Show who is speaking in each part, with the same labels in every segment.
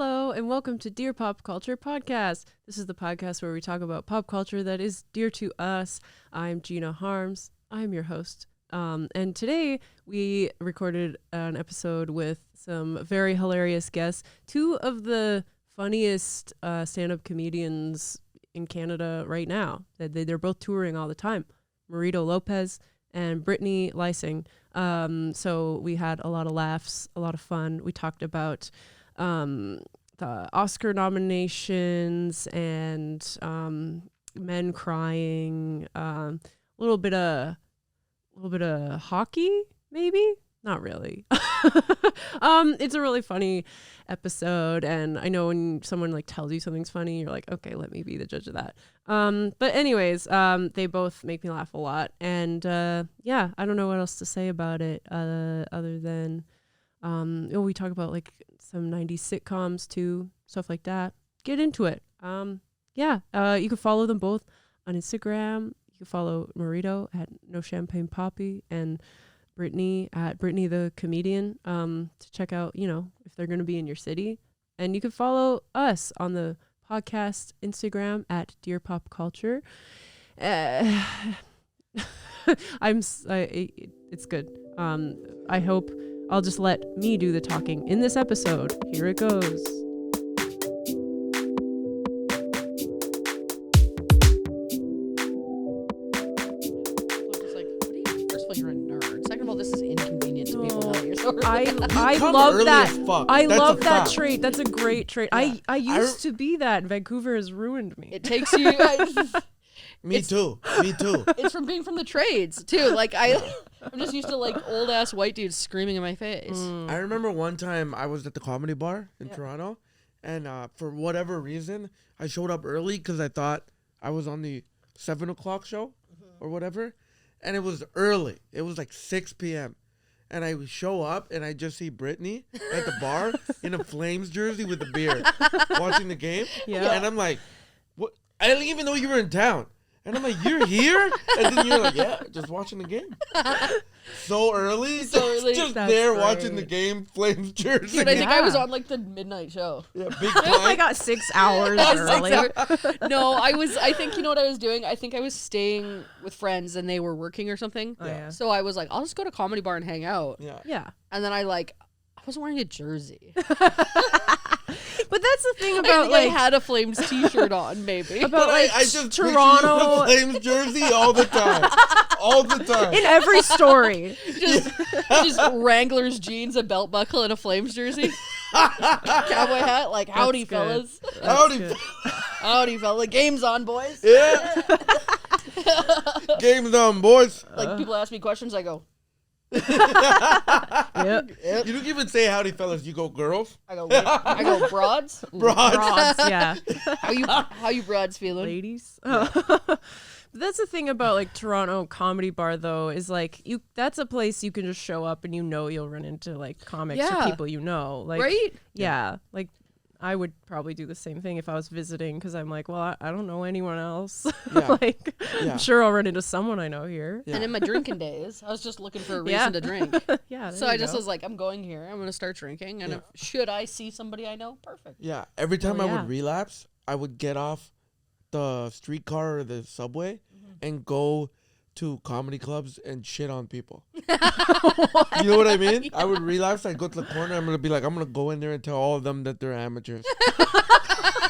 Speaker 1: Hello, and welcome to Dear Pop Culture Podcast. This is the podcast where we talk about pop culture that is dear to us. I'm Gina Harms. I'm your host. And today we recorded an episode with some very hilarious guests. Two of the funniest stand-up comedians in Canada right now. They're both touring all the time. Marito Lopez and Brittany Lyseng. So we had a lot of laughs, a lot of fun. We talked about the Oscar nominations and men crying, a little bit of hockey, maybe. Not really. It's a really funny episode, and I know when someone like tells you something's funny, you're like, okay, let me be the judge of that. But anyways, they both make me laugh a lot, and yeah, I don't know what else to say about it other than we talk about like some 90s sitcoms too, stuff like that. Get into it. You can follow them both on Instagram. You can follow Marito at No Champagne Poppy and Brittany at Brittany the Comedian to check out, if they're going to be in your city. And you can follow us on the podcast Instagram at Dear Pop Culture. It's good. I hope I'll just let me do the talking in this episode. Here it goes.
Speaker 2: This is inconvenient to people that you're so early.
Speaker 1: I love that. I love that trait. That's a great trait. Yeah. I used to be that. Vancouver has ruined me.
Speaker 2: It takes you.
Speaker 3: Me too.
Speaker 2: It's from being from the trades too. Like I'm just used to like old ass white dudes screaming in my face.
Speaker 3: I remember one time I was at the comedy bar in Toronto, and for whatever reason I showed up early because I thought I was on the 7 o'clock show or whatever. And it was early. It was like 6 p.m. And I show up and I just see Brittany at the bar in a Flames jersey with a beer watching the game.
Speaker 1: Yeah.
Speaker 3: And I'm like, what? I didn't even know you were in town. And I'm like, you're here? And then you're like, yeah, just watching the game. So early. Just
Speaker 1: That's
Speaker 3: there
Speaker 1: great.
Speaker 3: watching the game, Flames jersey.
Speaker 2: Dude, I think I was on like the midnight show.
Speaker 3: Yeah, big
Speaker 1: I got 6 hours early.
Speaker 2: No, I think you know what I was doing? I think I was staying with friends and they were working or something.
Speaker 1: Oh, yeah.
Speaker 2: So I was like, I'll just go to comedy bar and hang out.
Speaker 1: Yeah.
Speaker 2: And then I wasn't wearing a jersey.
Speaker 1: But that's the thing about
Speaker 2: I had a Flames t-shirt on, maybe.
Speaker 1: About like
Speaker 3: I just
Speaker 1: Toronto
Speaker 3: Flames jersey all the time.
Speaker 1: in every story.
Speaker 2: just Wranglers jeans, a belt buckle, and a Flames jersey. Cowboy hat, like howdy fellas. Howdy fella. Game's on, boys.
Speaker 3: Yeah. Game's on, boys.
Speaker 2: Like people ask me questions, I go.
Speaker 1: Yep.
Speaker 3: You don't even say howdy fellas, you go girls.
Speaker 2: I go broads.
Speaker 1: Broads, yeah.
Speaker 2: How you broads feeling?
Speaker 1: Ladies.
Speaker 2: Yeah.
Speaker 1: But that's the thing about like Toronto Comedy Bar though, is like that's a place you can just show up and you'll run into like comics or people like
Speaker 2: right?
Speaker 1: Yeah. Like I would probably do the same thing if I was visiting because I'm like, well, I don't know anyone else.
Speaker 3: Yeah.
Speaker 1: I'm sure I'll run into someone I know here.
Speaker 3: Yeah.
Speaker 2: And in my drinking days, I was just looking for a reason to drink.
Speaker 1: Yeah.
Speaker 2: So I just was like, I'm going here. I'm going to start drinking. And should I see somebody I know, perfect.
Speaker 3: Yeah. Every time I would relapse, I would get off the streetcar or the subway and go to comedy clubs and shit on people. You know what I mean? Yeah. I would relapse. I'd go to the corner. I'm going to be like, I'm going to go in there and tell all of them that they're amateurs.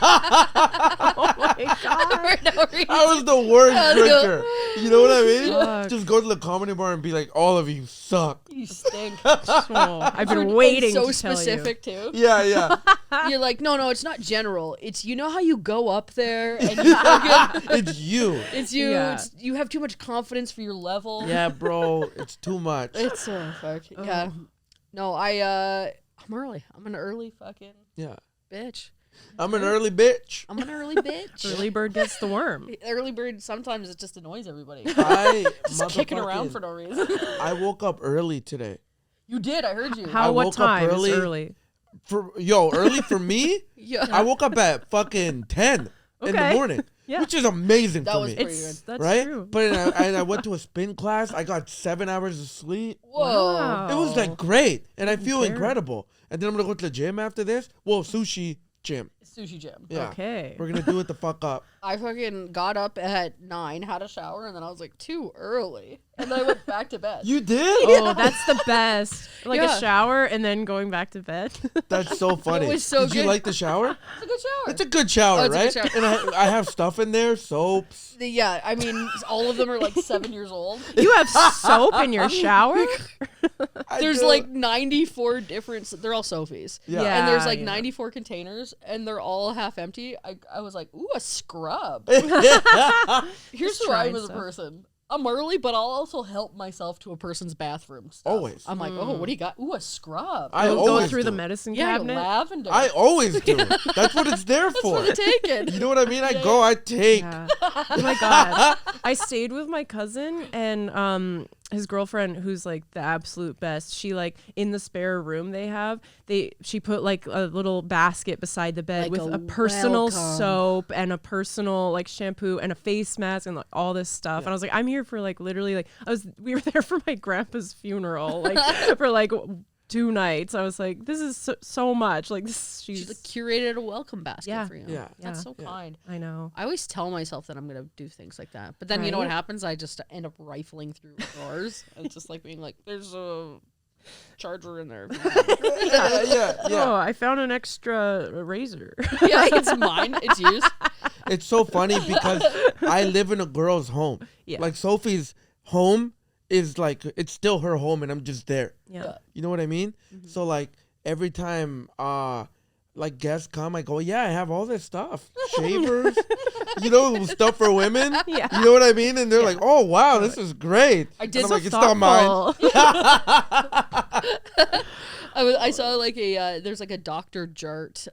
Speaker 1: Oh my God.
Speaker 3: I was the worst drinker. You know what I mean?
Speaker 1: Fuck.
Speaker 3: Just go to the comedy bar and be like, all of you suck.
Speaker 2: You stink.
Speaker 1: I've been waiting
Speaker 2: so
Speaker 1: to
Speaker 2: specific
Speaker 1: tell you.
Speaker 2: too.
Speaker 3: Yeah.
Speaker 2: You're like, no, it's not general. It's how you go up there and you
Speaker 3: It's you.
Speaker 2: It's you.
Speaker 1: Yeah.
Speaker 2: You have too much confidence for your level.
Speaker 3: Yeah, bro. It's too much.
Speaker 2: It's so fuck. Yeah. No, I'm early. I'm an early fucking bitch.
Speaker 3: I'm an early bitch.
Speaker 2: I'm an early bitch.
Speaker 1: Early bird gets the worm.
Speaker 2: Early bird, sometimes it just annoys everybody.
Speaker 3: Just
Speaker 2: kicking around for no reason.
Speaker 3: I woke up early today.
Speaker 2: You did, I heard you.
Speaker 1: What time is early?
Speaker 3: Early for me?
Speaker 2: Yeah.
Speaker 3: I woke up at fucking 10 in the morning.
Speaker 1: Yeah.
Speaker 3: which is amazing
Speaker 2: That
Speaker 3: for
Speaker 2: was
Speaker 3: me.
Speaker 2: pretty good.
Speaker 1: That's
Speaker 3: right?
Speaker 1: true.
Speaker 3: But I went to a spin class. I got 7 hours of sleep.
Speaker 2: Whoa.
Speaker 1: Wow.
Speaker 3: It was like great, and I feel
Speaker 1: care.
Speaker 3: incredible. And then I'm gonna go to the gym after this. Well, sushi gym.
Speaker 2: Sushi gym.
Speaker 3: Yeah.
Speaker 1: Okay.
Speaker 3: We're gonna do it the fuck up.
Speaker 2: I fucking got up at 9, had a shower, and then I was like, too early. And then I went back to bed.
Speaker 3: You did?
Speaker 1: Oh, that's the best. Like
Speaker 2: Yeah.
Speaker 1: a shower and then going back to bed.
Speaker 3: That's so funny.
Speaker 2: was so
Speaker 3: Did you
Speaker 2: good.
Speaker 3: like the shower?
Speaker 2: It's a good shower.
Speaker 3: It's a good shower,
Speaker 2: Oh, it's a
Speaker 3: right?
Speaker 2: good shower.
Speaker 3: And I have stuff in there, soaps.
Speaker 2: Yeah, I mean, all of them are like 7 years old.
Speaker 1: You have soap in your shower?
Speaker 2: There's
Speaker 3: do.
Speaker 2: like 94 different. They're all Sophies.
Speaker 3: Yeah.
Speaker 2: And there's
Speaker 1: Yeah,
Speaker 2: like
Speaker 1: yeah.
Speaker 2: 94 containers, and they're all half empty. I was like, ooh, a scrub. Here's
Speaker 1: Just
Speaker 2: who I am
Speaker 1: trying
Speaker 2: as a
Speaker 1: stuff.
Speaker 2: person. I'm early, but I'll also help myself to a person's bathroom stuff.
Speaker 3: Always.
Speaker 2: I'm like, oh, what do you got? Ooh, a scrub.
Speaker 3: I
Speaker 1: You'll go
Speaker 3: always
Speaker 1: through the
Speaker 3: do.
Speaker 1: medicine
Speaker 2: yeah,
Speaker 1: cabinet.
Speaker 2: lavender.
Speaker 3: I always do. That's what it's there for.
Speaker 2: That's what I'm taking.
Speaker 3: You know what I mean? I go, I take.
Speaker 1: Yeah. Oh my god. I stayed with my cousin and his girlfriend who's like the absolute best. She like in the spare room she put like a little basket beside the bed
Speaker 2: Like
Speaker 1: with
Speaker 2: a
Speaker 1: a personal
Speaker 2: welcome.
Speaker 1: soap and a personal like shampoo and a face mask and like all this stuff. And I was like, I'm here for like literally like we were there for my grandpa's funeral like for like 2 nights. I was like, this is so much. Like this,
Speaker 2: She's like curated a welcome basket
Speaker 1: Yeah.
Speaker 2: for you.
Speaker 3: Yeah.
Speaker 2: That's
Speaker 1: Yeah.
Speaker 2: so
Speaker 3: Yeah.
Speaker 2: kind.
Speaker 1: I know.
Speaker 2: I always tell myself that I'm gonna do things like that, but then you know what
Speaker 1: Right?
Speaker 2: happens? I just end up rifling through drawers and just like being like, "There's a charger in there."
Speaker 3: Yeah.
Speaker 1: Oh, I found an extra razor.
Speaker 2: Yeah, it's mine. It's yours.
Speaker 3: It's so funny because I live in a girl's home.
Speaker 1: Yeah.
Speaker 3: Like Sophie's home is like, it's still her home and I'm just there.
Speaker 1: Yeah.
Speaker 3: You know what I mean? So like every time like guests come, I go, yeah, I have all this stuff. Shavers, you know, stuff for women.
Speaker 1: Yeah.
Speaker 3: You know what I mean? And they're like, oh wow, this is great.
Speaker 2: I did
Speaker 3: And I'm
Speaker 2: so
Speaker 3: like, it's not mine.
Speaker 2: I saw like there's like a Dr. Jart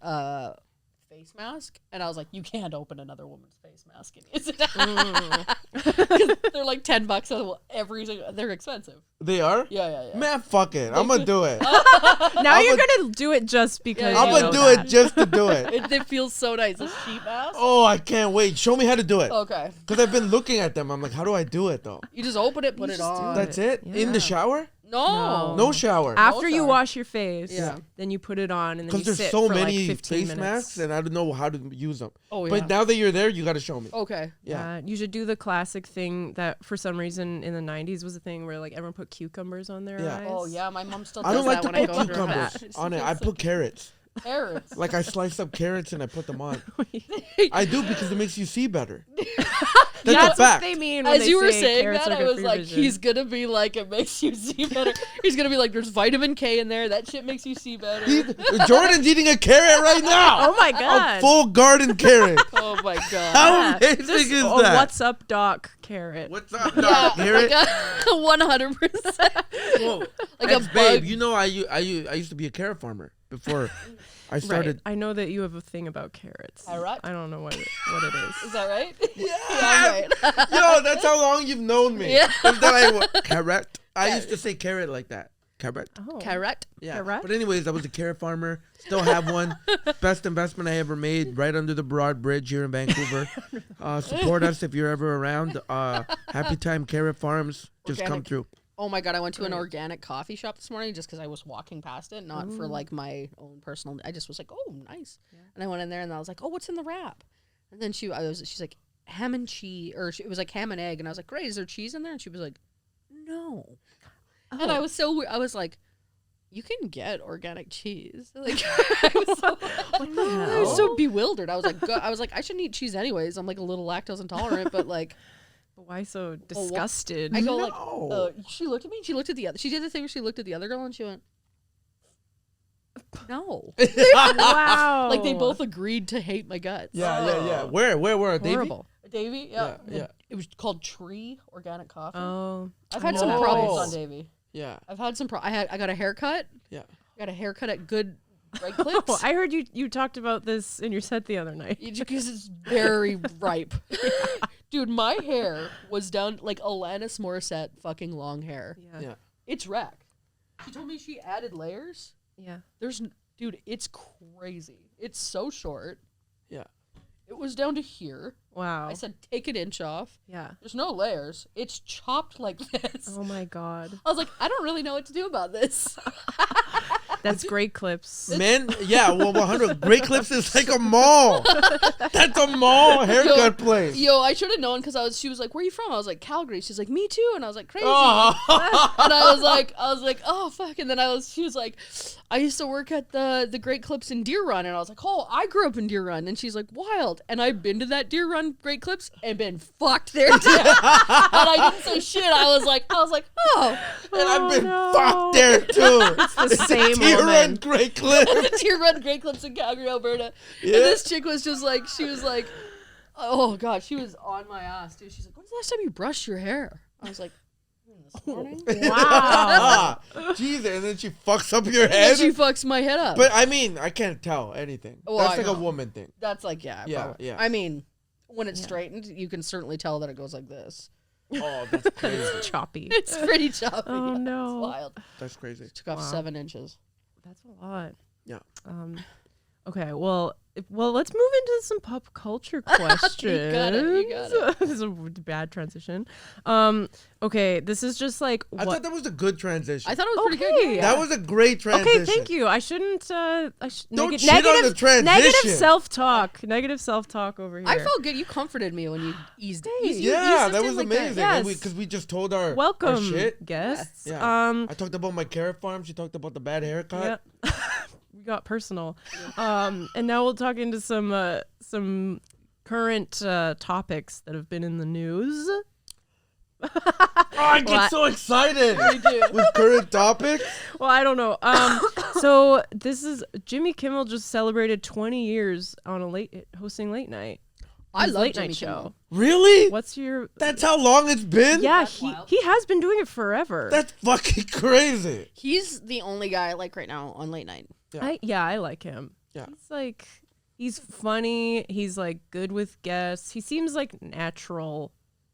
Speaker 2: face mask, and I was like, you can't open another woman's face mask and use it. 'Cause they're like $10 every single. They're expensive.
Speaker 3: They are?
Speaker 2: Yeah.
Speaker 3: Man, fuck it. I'm gonna do it.
Speaker 1: Now
Speaker 3: I'm
Speaker 1: you're
Speaker 3: a-
Speaker 1: gonna do it just because
Speaker 2: Yeah,
Speaker 3: I'm
Speaker 1: you
Speaker 3: gonna
Speaker 1: know
Speaker 3: do
Speaker 1: that.
Speaker 3: it just to do it.
Speaker 2: It feels so nice. This cheap mask.
Speaker 3: Oh, I can't wait. Show me how to do it.
Speaker 2: Okay.
Speaker 3: Because I've been looking at them. I'm like, how do I do it though?
Speaker 2: You just open it, put
Speaker 1: You
Speaker 2: it
Speaker 1: just do
Speaker 2: on.
Speaker 3: That's it? In
Speaker 1: Yeah.
Speaker 3: the shower?
Speaker 2: No.
Speaker 3: No shower.
Speaker 1: After you
Speaker 2: shower.
Speaker 1: wash your face,
Speaker 2: Yeah.
Speaker 1: then you put it on and then
Speaker 3: Because
Speaker 1: you
Speaker 3: there's
Speaker 1: sit
Speaker 3: so
Speaker 1: for
Speaker 3: many
Speaker 1: like 15
Speaker 3: face
Speaker 1: minutes.
Speaker 3: masks and I don't know how to use them.
Speaker 2: Oh, yeah.
Speaker 3: But now that you're there, you got to show me.
Speaker 2: Okay.
Speaker 3: Yeah.
Speaker 1: You should do the classic thing that for some reason in the 90s was a thing where like everyone put cucumbers on their
Speaker 3: Yeah.
Speaker 1: eyes.
Speaker 2: Oh, yeah. My mom still
Speaker 3: I
Speaker 2: does
Speaker 3: don't like
Speaker 2: that
Speaker 3: to
Speaker 2: when I
Speaker 3: put
Speaker 2: go into her
Speaker 3: cucumbers
Speaker 2: house.
Speaker 3: on it. I put carrots.
Speaker 2: Carrots.
Speaker 3: Like I slice up carrots and I put them on. I do because it makes you see better. That's
Speaker 1: That's
Speaker 3: a fact.
Speaker 1: what they mean when
Speaker 2: As
Speaker 1: they
Speaker 2: you were
Speaker 1: say
Speaker 2: saying
Speaker 1: carrots
Speaker 2: that,
Speaker 1: are
Speaker 2: I
Speaker 1: good
Speaker 2: was
Speaker 1: for your
Speaker 2: like,
Speaker 1: vision.
Speaker 2: he's gonna be like, it makes you see better. He's gonna be like, there's vitamin K in there. That shit makes you see better.
Speaker 3: Jordan's eating a carrot right now.
Speaker 1: Oh my
Speaker 3: A
Speaker 1: god.
Speaker 3: full garden carrot.
Speaker 2: Oh my god.
Speaker 3: How
Speaker 1: Yeah.
Speaker 3: amazing
Speaker 1: Just
Speaker 3: is
Speaker 1: a
Speaker 3: that?
Speaker 1: what's up doc carrot.
Speaker 3: What's up,
Speaker 2: Yeah,
Speaker 3: Doc? Carrot?
Speaker 2: like a 100%.
Speaker 3: Whoa.
Speaker 2: Like a
Speaker 3: Ex babe,
Speaker 2: bug.
Speaker 3: you know I used to be a carrot farmer before I
Speaker 1: Right.
Speaker 3: started.
Speaker 1: I know that you have a thing about carrots.
Speaker 2: Carrot?
Speaker 1: I don't know what it is.
Speaker 2: Is that right?
Speaker 3: Yeah.
Speaker 2: I'm right.
Speaker 3: Yo, that's how long you've known me.
Speaker 2: Yeah.
Speaker 3: Is that carrot? I used to say carrot like that. Carrot.
Speaker 1: Oh.
Speaker 2: Carrot.
Speaker 3: Yeah.
Speaker 1: Carrot?
Speaker 3: But anyways, I was a carrot farmer. Still have one. Best investment I ever made, right under the Broad Bridge here in Vancouver. Support us if you're ever around. Happy Time Carrot Farms. Just come
Speaker 2: Organic.
Speaker 3: through.
Speaker 2: Oh my god, I went to an organic coffee shop this morning just because I was walking past it, not for like my own personal. I just was like, oh, nice. And I went in there and I was like, oh, what's in the wrap? And then she's like, ham and cheese, or it was like ham and egg. And I was like, great, is there cheese in there? And she was like, no. And I was like, you can get organic cheese. Like, I was so, I was so bewildered. I was like, I shouldn't eat cheese anyways. I'm like a little lactose intolerant, but like.
Speaker 1: Why so disgusted?
Speaker 2: I go
Speaker 3: No.
Speaker 2: like, she looked at me and she looked at the other. She did the thing where she looked at the other girl and she went, no.
Speaker 1: Wow.
Speaker 2: Like they both agreed to hate my guts.
Speaker 3: Yeah. Where, Davey?
Speaker 1: horrible.
Speaker 2: Davy, yeah.
Speaker 3: Yeah.
Speaker 2: It was called Tree Organic Coffee.
Speaker 1: Oh.
Speaker 2: I've had
Speaker 1: I
Speaker 2: some
Speaker 1: know that
Speaker 2: problems
Speaker 1: place.
Speaker 2: on Davy.
Speaker 3: Yeah.
Speaker 2: I've had some I got a haircut.
Speaker 3: Yeah.
Speaker 2: I got a haircut at Good Right Clicks.
Speaker 1: Oh, I heard you talked about this in your set the other night.
Speaker 2: Because it's very ripe. Dude, my hair was down like Alanis Morissette fucking long hair.
Speaker 3: Yeah.
Speaker 2: It's wrecked. She told me she added layers.
Speaker 1: Yeah.
Speaker 2: Dude, it's crazy. It's so short.
Speaker 3: Yeah.
Speaker 2: It was down to here.
Speaker 1: Wow.
Speaker 2: I said, take an inch off.
Speaker 1: Yeah.
Speaker 2: There's no layers. It's chopped like this.
Speaker 1: Oh my God.
Speaker 2: I was like, I don't really know what to do about this.
Speaker 1: That's great clips.
Speaker 3: Men, yeah, well, 100 Great Clips is like a mall. That's a mall haircut place.
Speaker 2: Yo, I should have known because she was like, where are you from? I was like, Calgary. She's like, me too. And I was like, crazy.
Speaker 3: Oh.
Speaker 2: And I was like, oh fuck. And then she was like, I used to work at the Great Clips in Deer Run. And I was like, oh, I grew up in Deer Run. And she's like, wild. And I've been to that Deer Run Great Clips and been fucked there too. And I didn't say shit. I was like, oh.
Speaker 3: And I've been fucked there too.
Speaker 1: It's the same
Speaker 3: Deer
Speaker 1: woman.
Speaker 3: Run Great Clips.
Speaker 2: The Deer Run Great Clips in Calgary, Alberta.
Speaker 3: Yeah.
Speaker 2: And this chick was just like, she was like, oh god, she was on my ass, dude. She's like, when's the last time you brushed your hair? I was like, this morning.
Speaker 1: Wow.
Speaker 3: Jesus, and then she fucks up your
Speaker 2: And
Speaker 3: head.
Speaker 2: she fucks my head up.
Speaker 3: But I mean, I can't tell anything.
Speaker 2: Well,
Speaker 3: That's
Speaker 2: I
Speaker 3: like a
Speaker 2: know.
Speaker 3: woman thing.
Speaker 2: That's like, yeah.
Speaker 3: Yeah.
Speaker 2: I mean, when it's straightened, you can certainly tell that it goes like this.
Speaker 3: Oh, that's crazy.
Speaker 1: Choppy.
Speaker 2: It's pretty choppy.
Speaker 1: Oh,
Speaker 2: yeah,
Speaker 1: no.
Speaker 2: It's wild.
Speaker 3: That's crazy.
Speaker 2: Took off
Speaker 1: Wow.
Speaker 2: 7 inches.
Speaker 1: That's a lot.
Speaker 3: Yeah.
Speaker 1: Okay. Well, let's move into some pop culture questions.
Speaker 2: You got it.
Speaker 1: This is a bad transition. Okay. This is just like
Speaker 3: I thought that was a good transition.
Speaker 2: I thought it was pretty
Speaker 1: Okay.
Speaker 2: good. Yeah.
Speaker 3: That was a great transition.
Speaker 1: Okay, thank you. I shouldn't.
Speaker 3: Don't shit on the transition.
Speaker 1: Negative self-talk. Negative self-talk over here.
Speaker 2: I felt good. You comforted me when you eased
Speaker 1: Hey.
Speaker 2: eased-
Speaker 3: Yeah,
Speaker 2: eased
Speaker 3: that
Speaker 2: us
Speaker 3: was
Speaker 2: in like that.
Speaker 3: amazing.
Speaker 1: Yes.
Speaker 3: Because we just told our
Speaker 1: Welcome,
Speaker 3: our shit.
Speaker 1: guests.
Speaker 3: Yeah. I talked about my carrot farm. She talked about the bad haircut.
Speaker 1: Yeah. We got personal. And now we'll talk into some current topics that have been in the news.
Speaker 3: Oh, I get so excited with current topics.
Speaker 1: Well, I don't know. So this is Jimmy Kimmel just celebrated 20 years on hosting late night.
Speaker 2: I
Speaker 1: His
Speaker 2: love
Speaker 1: late
Speaker 2: Jimmy
Speaker 1: night
Speaker 2: Kimmel.
Speaker 1: show.
Speaker 3: Really?
Speaker 1: What's your?
Speaker 3: That's how long it's been?
Speaker 1: Yeah,
Speaker 2: That's wild.
Speaker 1: he has been doing it forever.
Speaker 3: That's fucking crazy.
Speaker 2: He's the only guy I like right now on late night.
Speaker 1: I like him.
Speaker 3: Yeah.
Speaker 1: He's funny. He's like good with guests. He seems like natural.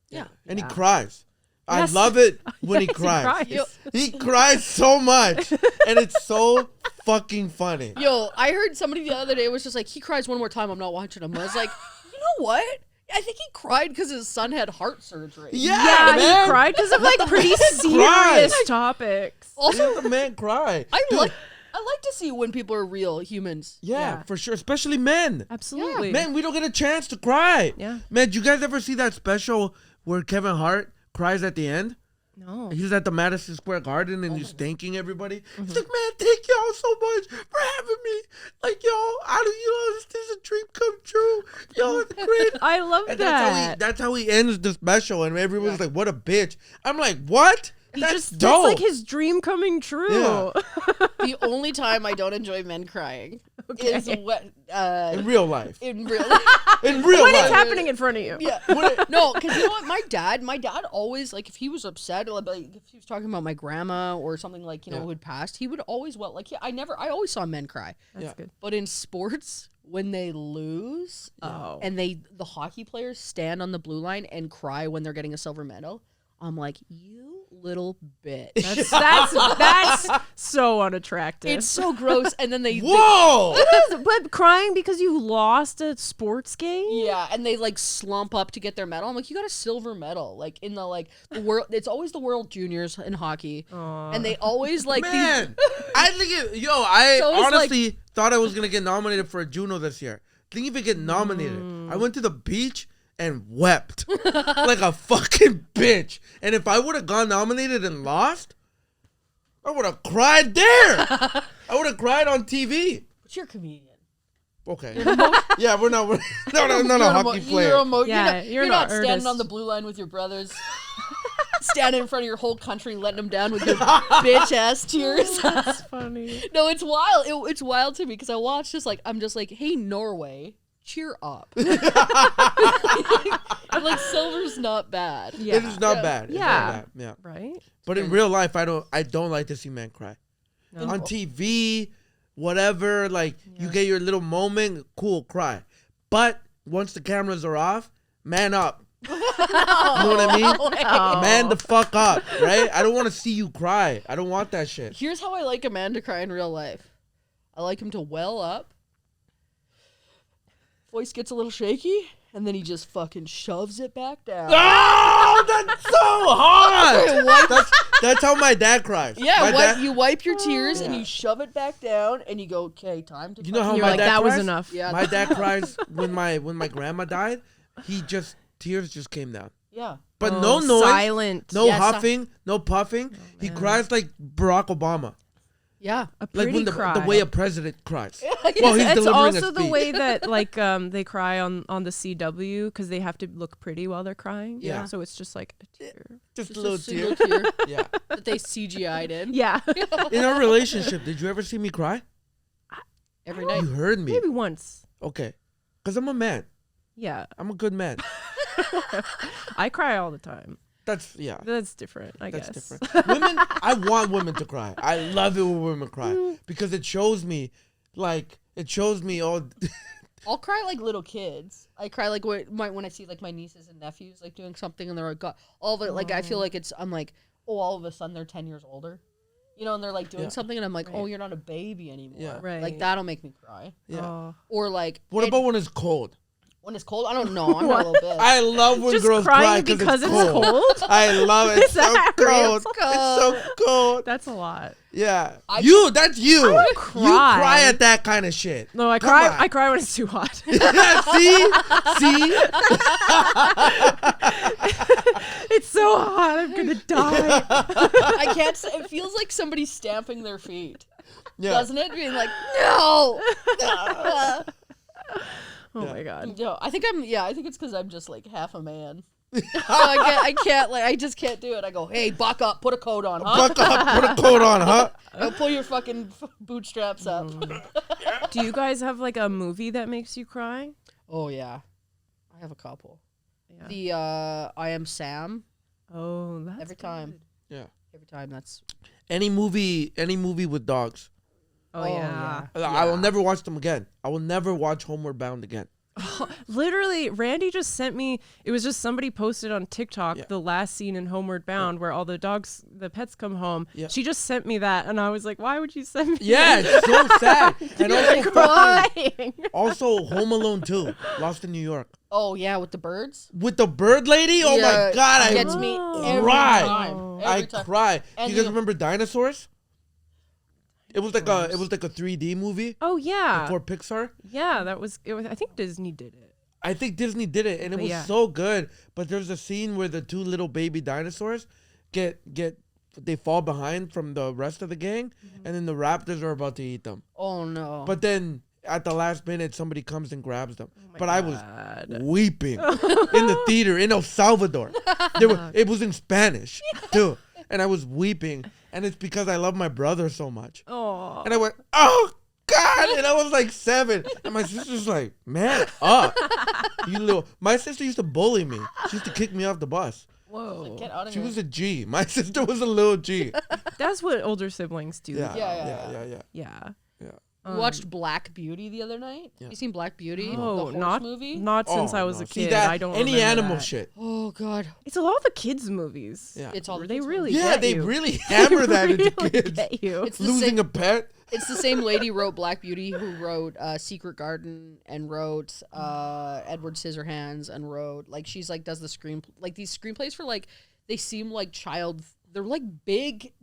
Speaker 2: Yeah.
Speaker 3: And
Speaker 1: Yeah.
Speaker 3: he cries.
Speaker 1: Yes.
Speaker 3: I love it when
Speaker 1: Yes,
Speaker 3: he cries.
Speaker 2: Yo,
Speaker 3: He cries so much. And it's so fucking funny.
Speaker 2: Yo, I heard somebody the other day was just like, he cries one more time, I'm not watching him. I was like, you know what? I think he cried because his son had heart surgery.
Speaker 3: Yeah, man.
Speaker 1: He cried because of like pretty serious topics.
Speaker 3: Also, the man cry.
Speaker 2: I
Speaker 3: Dude,
Speaker 2: like to see when people are real humans.
Speaker 3: Yeah,
Speaker 1: Yeah.
Speaker 3: for sure. Especially men.
Speaker 1: Absolutely.
Speaker 3: Man, we don't get a chance to cry.
Speaker 1: Yeah.
Speaker 3: Man, did you guys ever see that special where Kevin Hart cries at the end?
Speaker 1: No.
Speaker 3: He's at the Madison Square Garden and he's thanking everybody.
Speaker 1: Mm-hmm.
Speaker 3: He's like, man, thank y'all so much for having me. Like, y'all, this is a dream come true. Y'all are the great.
Speaker 1: I love
Speaker 3: And
Speaker 1: that.
Speaker 3: that's how he ends the special. And everyone's like, what a bitch. I'm like, what? That's
Speaker 1: That's
Speaker 3: dope.
Speaker 1: like his dream coming true.
Speaker 3: Yeah.
Speaker 2: The only time I don't enjoy men crying is when,
Speaker 3: in real life.
Speaker 2: in real life.
Speaker 3: In real
Speaker 1: When
Speaker 3: life.
Speaker 1: it's happening in front of you.
Speaker 2: Yeah. No, because you know what? My dad always, like, if he was upset, like, if he was talking about my grandma or something, like, you know, who had passed, he would always, I always saw men cry.
Speaker 1: That's
Speaker 3: Yeah.
Speaker 1: good.
Speaker 2: But in sports, when they lose, and the hockey players stand on the blue line and cry when they're getting a silver medal, I'm like, you little bitch.
Speaker 1: That's so unattractive.
Speaker 2: It's so gross. And then they
Speaker 3: Whoa!
Speaker 1: but crying because you lost a sports game?
Speaker 2: yeah, and they like slump up to get their medal. I'm like, you got a silver medal. Like in the world, it's always the World Juniors in hockey, and they always like
Speaker 3: Man, I think I
Speaker 2: So it's
Speaker 3: honestly thought I was gonna get nominated for a Juno this year. Didn't even get nominated. I went to the beach and wept like a fucking bitch. And if I would have gone nominated and lost, I would have cried there. I would have cried on TV.
Speaker 2: But you're a comedian.
Speaker 3: Okay. Yeah, we're not hockey player.
Speaker 1: You're
Speaker 2: not
Speaker 1: not
Speaker 2: standing
Speaker 1: artist.
Speaker 2: on the blue line with your brothers. Standing in front of your whole country, letting them down with your bitch ass tears.
Speaker 1: That's funny.
Speaker 2: No, it's wild. It's wild to me because I watch this. I'm just like, hey, Norway, cheer up. Like silver's not bad.
Speaker 1: Yeah.
Speaker 3: It is not bad. It's
Speaker 1: Yeah.
Speaker 3: not bad. Yeah.
Speaker 1: Right?
Speaker 3: But in real life, I don't like to see men cry.
Speaker 1: No.
Speaker 3: On TV, whatever, like you get your little moment, cool, cry. But once the cameras are off, man up. You know what I mean?
Speaker 1: Oh.
Speaker 3: Man the fuck up, right? I don't want to see you cry. I don't want that shit.
Speaker 2: Here's how I like a man to cry in real life. I like him to well up. Voice gets a little shaky, and then he just fucking shoves it back down.
Speaker 3: Oh, that's so hard. That's how my dad cries.
Speaker 2: Yeah, you wipe your tears and you shove it back down, and you go, okay, time to.
Speaker 3: You know how
Speaker 1: You're
Speaker 3: my
Speaker 1: like,
Speaker 3: dad
Speaker 1: that was
Speaker 3: cries?
Speaker 1: enough.
Speaker 2: Yeah,
Speaker 3: My dad cries when my grandma died. Tears just came down.
Speaker 2: yeah.
Speaker 3: But no noise,
Speaker 1: silent.
Speaker 3: no
Speaker 2: Yes,
Speaker 3: huffing, no puffing. He cries like Barack Obama.
Speaker 2: Yeah.
Speaker 1: A
Speaker 3: Like
Speaker 1: pretty cry.
Speaker 3: the way a president cries.
Speaker 2: Well,
Speaker 3: Well, he's
Speaker 1: It's
Speaker 3: delivering
Speaker 1: also
Speaker 3: a
Speaker 1: the
Speaker 3: speech.
Speaker 1: way that like they cry on the CW because they have to look pretty while they're crying.
Speaker 3: Yeah.
Speaker 1: So it's just like a tear.
Speaker 3: Just a
Speaker 2: Just
Speaker 3: little
Speaker 2: a single
Speaker 3: tear.
Speaker 2: tear
Speaker 3: Yeah.
Speaker 2: that they CGI'd in
Speaker 1: Yeah.
Speaker 3: In our relationship, did you ever see me cry?
Speaker 2: every night.
Speaker 3: You heard me.
Speaker 1: Maybe once.
Speaker 3: Okay. Because I'm a man.
Speaker 1: Yeah.
Speaker 3: I'm a good man.
Speaker 1: I cry all the time.
Speaker 3: That's
Speaker 1: different, I
Speaker 3: That's
Speaker 1: guess.
Speaker 3: different. Women, I want women to cry. I love it when women cry because it shows me all.
Speaker 2: I'll cry like little kids. I cry like when I see like my nieces and nephews like doing something and they're like, God, all of it. Like I feel like I'm like, oh, all of a sudden they're 10 years older, you know, and they're like doing something and I'm like, oh, you're not a baby anymore.
Speaker 3: Yeah.
Speaker 1: Right.
Speaker 2: Like that'll make me cry.
Speaker 3: Yeah.
Speaker 1: Oh.
Speaker 2: Or like,
Speaker 3: What about when it's cold?
Speaker 2: when it's cold? I don't know. I'm not a little bit.
Speaker 3: I love when
Speaker 1: Just
Speaker 3: girls cry
Speaker 1: crying
Speaker 3: because
Speaker 1: because
Speaker 3: it's
Speaker 1: it's
Speaker 3: cold.
Speaker 1: cold?
Speaker 3: I love it. It's so
Speaker 1: that
Speaker 3: cold.
Speaker 1: real?
Speaker 3: It's so cold.
Speaker 1: That's a lot.
Speaker 3: Yeah.
Speaker 2: I-
Speaker 3: That's you.
Speaker 1: don't
Speaker 3: You
Speaker 1: cry.
Speaker 3: cry at that kind of shit.
Speaker 1: No, I
Speaker 3: Come
Speaker 1: cry.
Speaker 3: on.
Speaker 1: I cry when it's too hot.
Speaker 3: See?
Speaker 1: It's so hot. I'm gonna die.
Speaker 2: I can't say. It feels like somebody's stamping their feet,
Speaker 3: Yeah.
Speaker 2: doesn't it? Being like, no.
Speaker 1: Oh my god.
Speaker 2: No, I think it's because I'm just like half a man. So I can't I just can't do it. I go, hey, buck up, put a coat on, huh?
Speaker 3: Buck up, put a coat on, huh?
Speaker 2: Go pull your fucking bootstraps up.
Speaker 1: Do you guys have like a movie that makes you cry?
Speaker 2: Oh yeah, I have a couple.
Speaker 1: Yeah.
Speaker 2: The I Am Sam.
Speaker 1: Oh, that's
Speaker 2: Every time.
Speaker 1: good.
Speaker 3: Yeah.
Speaker 2: Every time that's.
Speaker 3: Any movie with dogs.
Speaker 1: Oh, yeah.
Speaker 3: I will never watch them again. I will never watch Homeward Bound again.
Speaker 1: Literally, Randy just sent me. It was just somebody posted on TikTok
Speaker 3: Yeah.
Speaker 1: the last scene in Homeward Bound where all the pets come home.
Speaker 3: Yeah.
Speaker 1: She just sent me that, and I was like, "Why would you send me?"
Speaker 3: Yeah,
Speaker 1: that?
Speaker 3: it's so sad. And also,
Speaker 1: crying.
Speaker 3: also Home Alone 2, Lost in New York.
Speaker 2: Oh yeah, with the birds.
Speaker 3: With the bird lady? Oh
Speaker 2: Yeah,
Speaker 3: my God,
Speaker 2: it
Speaker 3: I
Speaker 2: gets me
Speaker 1: Oh.
Speaker 2: every
Speaker 3: Right.
Speaker 2: time.
Speaker 3: I
Speaker 2: Every time.
Speaker 3: cry.
Speaker 2: And
Speaker 3: You guys
Speaker 2: the-
Speaker 3: remember Dinosaurs? It was like a 3D movie
Speaker 1: Oh yeah,
Speaker 3: for Pixar.
Speaker 1: yeah. That was. It was. I think Disney did it.
Speaker 3: I think Disney did it, and it
Speaker 1: But
Speaker 3: was
Speaker 1: yeah.
Speaker 3: so good. But there's a scene where the two little baby dinosaurs they fall behind from the rest of the gang, and then the raptors are about to eat them.
Speaker 2: Oh no.
Speaker 3: But then at the last minute, somebody comes and grabs them.
Speaker 1: Oh my
Speaker 3: But I was
Speaker 1: God.
Speaker 3: weeping in the theater in El Salvador. It was in Spanish too, and I was weeping, and it's because I love my brother so much.
Speaker 1: Oh.
Speaker 3: And I went, oh God! And I was like 7, and my sister's like, man up, you little. My sister used to bully me. She used to kick me off the bus.
Speaker 1: Whoa.
Speaker 2: Get out of
Speaker 3: She
Speaker 2: here.
Speaker 3: was a G. My sister was a little G.
Speaker 1: That's what older siblings do.
Speaker 3: Yeah,
Speaker 2: Yeah.
Speaker 3: yeah.
Speaker 1: Yeah.
Speaker 2: We watched Black Beauty the other night.
Speaker 3: Yeah.
Speaker 2: You seen Black Beauty?
Speaker 1: Oh,
Speaker 2: the horse
Speaker 1: not
Speaker 2: movie.
Speaker 1: not since
Speaker 3: Oh,
Speaker 1: I was
Speaker 3: no.
Speaker 1: a
Speaker 3: See
Speaker 1: kid.
Speaker 3: that?
Speaker 1: I don't
Speaker 3: any
Speaker 1: remember
Speaker 3: animal
Speaker 1: that.
Speaker 3: shit.
Speaker 2: Oh God.
Speaker 1: It's a lot of the kids' movies.
Speaker 3: Yeah.
Speaker 2: It's all the
Speaker 1: They
Speaker 2: kids'
Speaker 1: really
Speaker 2: movies.
Speaker 3: Yeah,
Speaker 1: get
Speaker 3: they
Speaker 1: you.
Speaker 3: really hammer that
Speaker 1: They
Speaker 3: into
Speaker 1: really
Speaker 3: kids.
Speaker 1: get you.
Speaker 2: It's the
Speaker 3: Losing
Speaker 2: same.
Speaker 3: a pet.
Speaker 2: It's the same lady wrote Black Beauty who wrote Secret Garden and wrote Edward Scissorhands and wrote she's does the these screenplays for they seem like they're like big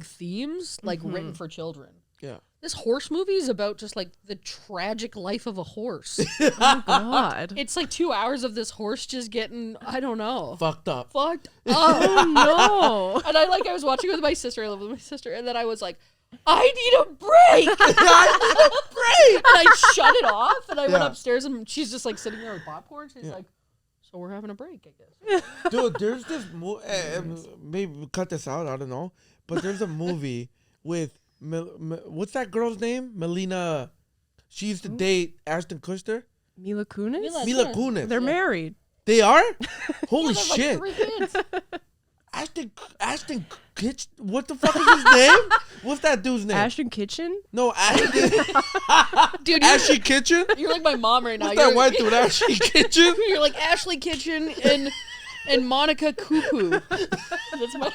Speaker 2: themes written for children.
Speaker 3: Yeah.
Speaker 2: This horse movie is about just the tragic life of a horse.
Speaker 1: Oh God.
Speaker 2: It's 2 hours of this horse just getting
Speaker 3: Fucked up.
Speaker 2: fucked up.
Speaker 1: Oh no.
Speaker 2: And I was watching with my sister. I live with my sister, and then I was like, I need a break. And I shut it off, and I went
Speaker 3: Yeah.
Speaker 2: upstairs, and she's just sitting there with popcorn. She's like, so we're having a break, I guess.
Speaker 3: Dude, there's this movie. Maybe we'll cut this out. I don't know. But there's a movie with what's that girl's name? Melina. She used to date Ashton Kutcher.
Speaker 1: Mila Kunis?
Speaker 3: Mila Kunis.
Speaker 1: They're married.
Speaker 3: They are? Holy
Speaker 2: They have,
Speaker 3: shit.
Speaker 2: 3 kids.
Speaker 3: Ashton Kutcher. What the fuck is his name? What's that dude's name?
Speaker 1: Ashton Kitchen?
Speaker 3: No, Ashton.
Speaker 2: Dude,
Speaker 3: Ashley Kitchen?
Speaker 2: you're like my mom right now.
Speaker 3: What's that white dude? Ashley Kitchen?
Speaker 2: You're like Ashley Kitchen and Monica Cuckoo. That's my.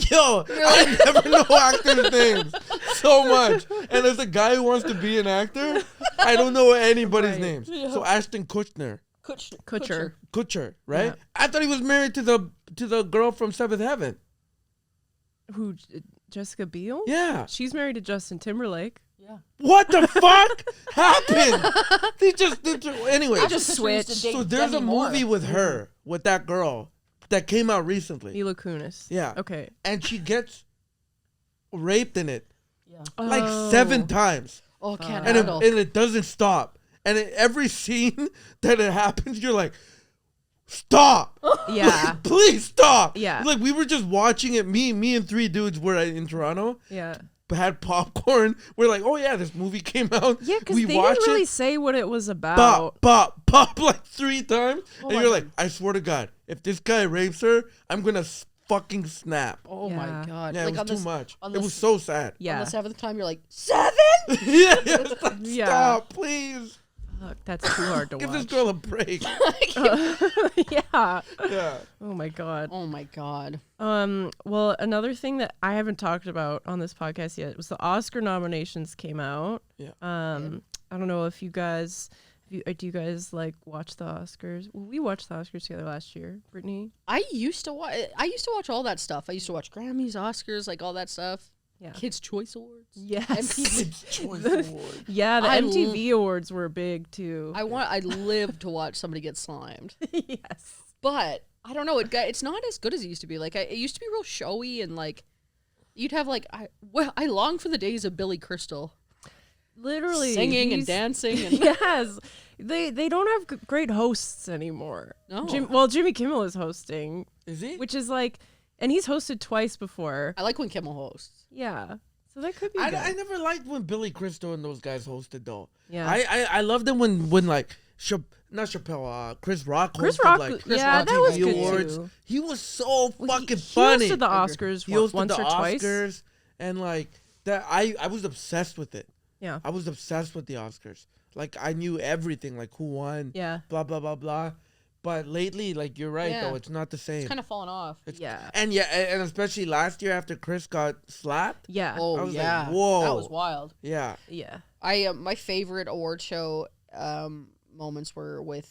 Speaker 3: Yo, I never know actors' names so much. And there's a guy who wants to be an actor. I don't know anybody's
Speaker 1: Right.
Speaker 3: names.
Speaker 2: Yeah.
Speaker 3: So Ashton
Speaker 1: Kutcher.
Speaker 3: right?
Speaker 1: Yeah.
Speaker 3: I thought he was married to the girl from Seventh Heaven.
Speaker 1: Who? Jessica Biel?
Speaker 3: Yeah.
Speaker 1: She's married to Justin Timberlake.
Speaker 2: Yeah.
Speaker 3: What the fuck happened? Anyway.
Speaker 2: I
Speaker 1: just
Speaker 2: sister used to
Speaker 1: switched.
Speaker 2: date
Speaker 3: So there's a
Speaker 2: Demi Moore.
Speaker 3: movie with her, with that girl, that came out recently.
Speaker 1: Mila Kunis.
Speaker 3: Yeah.
Speaker 1: Okay.
Speaker 3: And she gets raped in it
Speaker 2: Yeah.
Speaker 3: like
Speaker 1: Oh.
Speaker 3: 7 times.
Speaker 2: Oh, can't
Speaker 3: And
Speaker 2: handle.
Speaker 3: it doesn't stop. And every scene that it happens, you're like, stop.
Speaker 1: Yeah.
Speaker 3: Please stop.
Speaker 1: Yeah.
Speaker 3: Like we were just watching it. Me and 3 dudes were in Toronto.
Speaker 1: Yeah.
Speaker 3: Had popcorn. We're like, oh yeah, this movie came out.
Speaker 1: Yeah, because
Speaker 3: we
Speaker 1: they
Speaker 3: watch
Speaker 1: didn't really
Speaker 3: it.
Speaker 1: say what it was about.
Speaker 3: Pop, pop, pop, like 3 times.
Speaker 2: Oh
Speaker 3: And
Speaker 2: my
Speaker 3: you're
Speaker 2: God.
Speaker 3: like, I swear to God, if this guy rapes her, I'm gonna fucking snap.
Speaker 2: Oh
Speaker 1: Yeah.
Speaker 2: my god!
Speaker 3: Yeah,
Speaker 2: like
Speaker 3: it
Speaker 2: on
Speaker 3: was too
Speaker 2: this,
Speaker 3: much.
Speaker 2: on
Speaker 3: It
Speaker 2: this-
Speaker 3: was so sad.
Speaker 1: Yeah.
Speaker 2: On the 7th time, you're like 7.
Speaker 3: yeah, it's like,
Speaker 1: Yeah.
Speaker 3: stop, please.
Speaker 1: Fuck, that's too hard to
Speaker 3: Give
Speaker 1: watch.
Speaker 3: this girl a break.
Speaker 1: Yeah.
Speaker 3: yeah.
Speaker 1: Oh my god.
Speaker 2: Oh my god!
Speaker 1: Well, another thing that I haven't talked about on this podcast yet was the Oscar nominations came out.
Speaker 3: Yeah.
Speaker 1: I don't know if you guys, do you guys like watch the Oscars? Well, we watched the Oscars together last year, Brittany.
Speaker 2: I used to watch all that stuff. I used to watch Grammys, Oscars, like all that stuff.
Speaker 1: Yeah.
Speaker 2: Kids' Choice Awards.
Speaker 1: Yes.
Speaker 2: MTV.
Speaker 3: It's choice award.
Speaker 1: Yeah, the
Speaker 2: I
Speaker 1: MTV awards were big too.
Speaker 2: I live to watch somebody get slimed,
Speaker 1: Yes.
Speaker 2: but I don't know. It's not as good as it used to be. Like it used to be real showy and like you'd have like I long for the days of Billy Crystal
Speaker 1: Literally
Speaker 2: singing and
Speaker 1: he's-
Speaker 2: dancing and
Speaker 1: Yes. They don't have great hosts anymore.
Speaker 2: No.
Speaker 1: Jimmy Kimmel is hosting,
Speaker 3: Is he?
Speaker 1: which is like, and he's hosted twice before.
Speaker 2: I like when Kimmel hosts.
Speaker 1: Yeah. So that could be
Speaker 3: I
Speaker 1: good.
Speaker 3: never liked when Billy Crystal and those guys hosted though.
Speaker 1: Yeah.
Speaker 3: I loved them when like not Chappelle, Chris Rock hosted
Speaker 1: Chris Rock,
Speaker 3: like
Speaker 1: yeah,
Speaker 2: Rock
Speaker 1: that was
Speaker 3: TV
Speaker 1: good
Speaker 3: awards.
Speaker 1: too.
Speaker 3: He was so
Speaker 1: Well,
Speaker 3: fucking
Speaker 1: he
Speaker 3: funny.
Speaker 1: hosted the
Speaker 2: I agree.
Speaker 1: Oscars
Speaker 3: He hosted
Speaker 1: once
Speaker 3: the
Speaker 1: or twice.
Speaker 3: Oscars and like that I was obsessed with it.
Speaker 1: Yeah.
Speaker 3: I was obsessed with the Oscars. Like I knew everything, like who won,
Speaker 1: Yeah.
Speaker 3: blah blah blah blah. But lately, like you're right
Speaker 2: Yeah.
Speaker 3: though, it's not the same.
Speaker 2: It's kind of fallen off.
Speaker 1: Yeah.
Speaker 3: And and especially last year after Chris got slapped.
Speaker 1: Yeah.
Speaker 3: I
Speaker 2: Oh
Speaker 3: was like,
Speaker 2: yeah,
Speaker 3: whoa.
Speaker 2: that was wild.
Speaker 3: Yeah.
Speaker 1: Yeah.
Speaker 2: I my favorite award show moments were with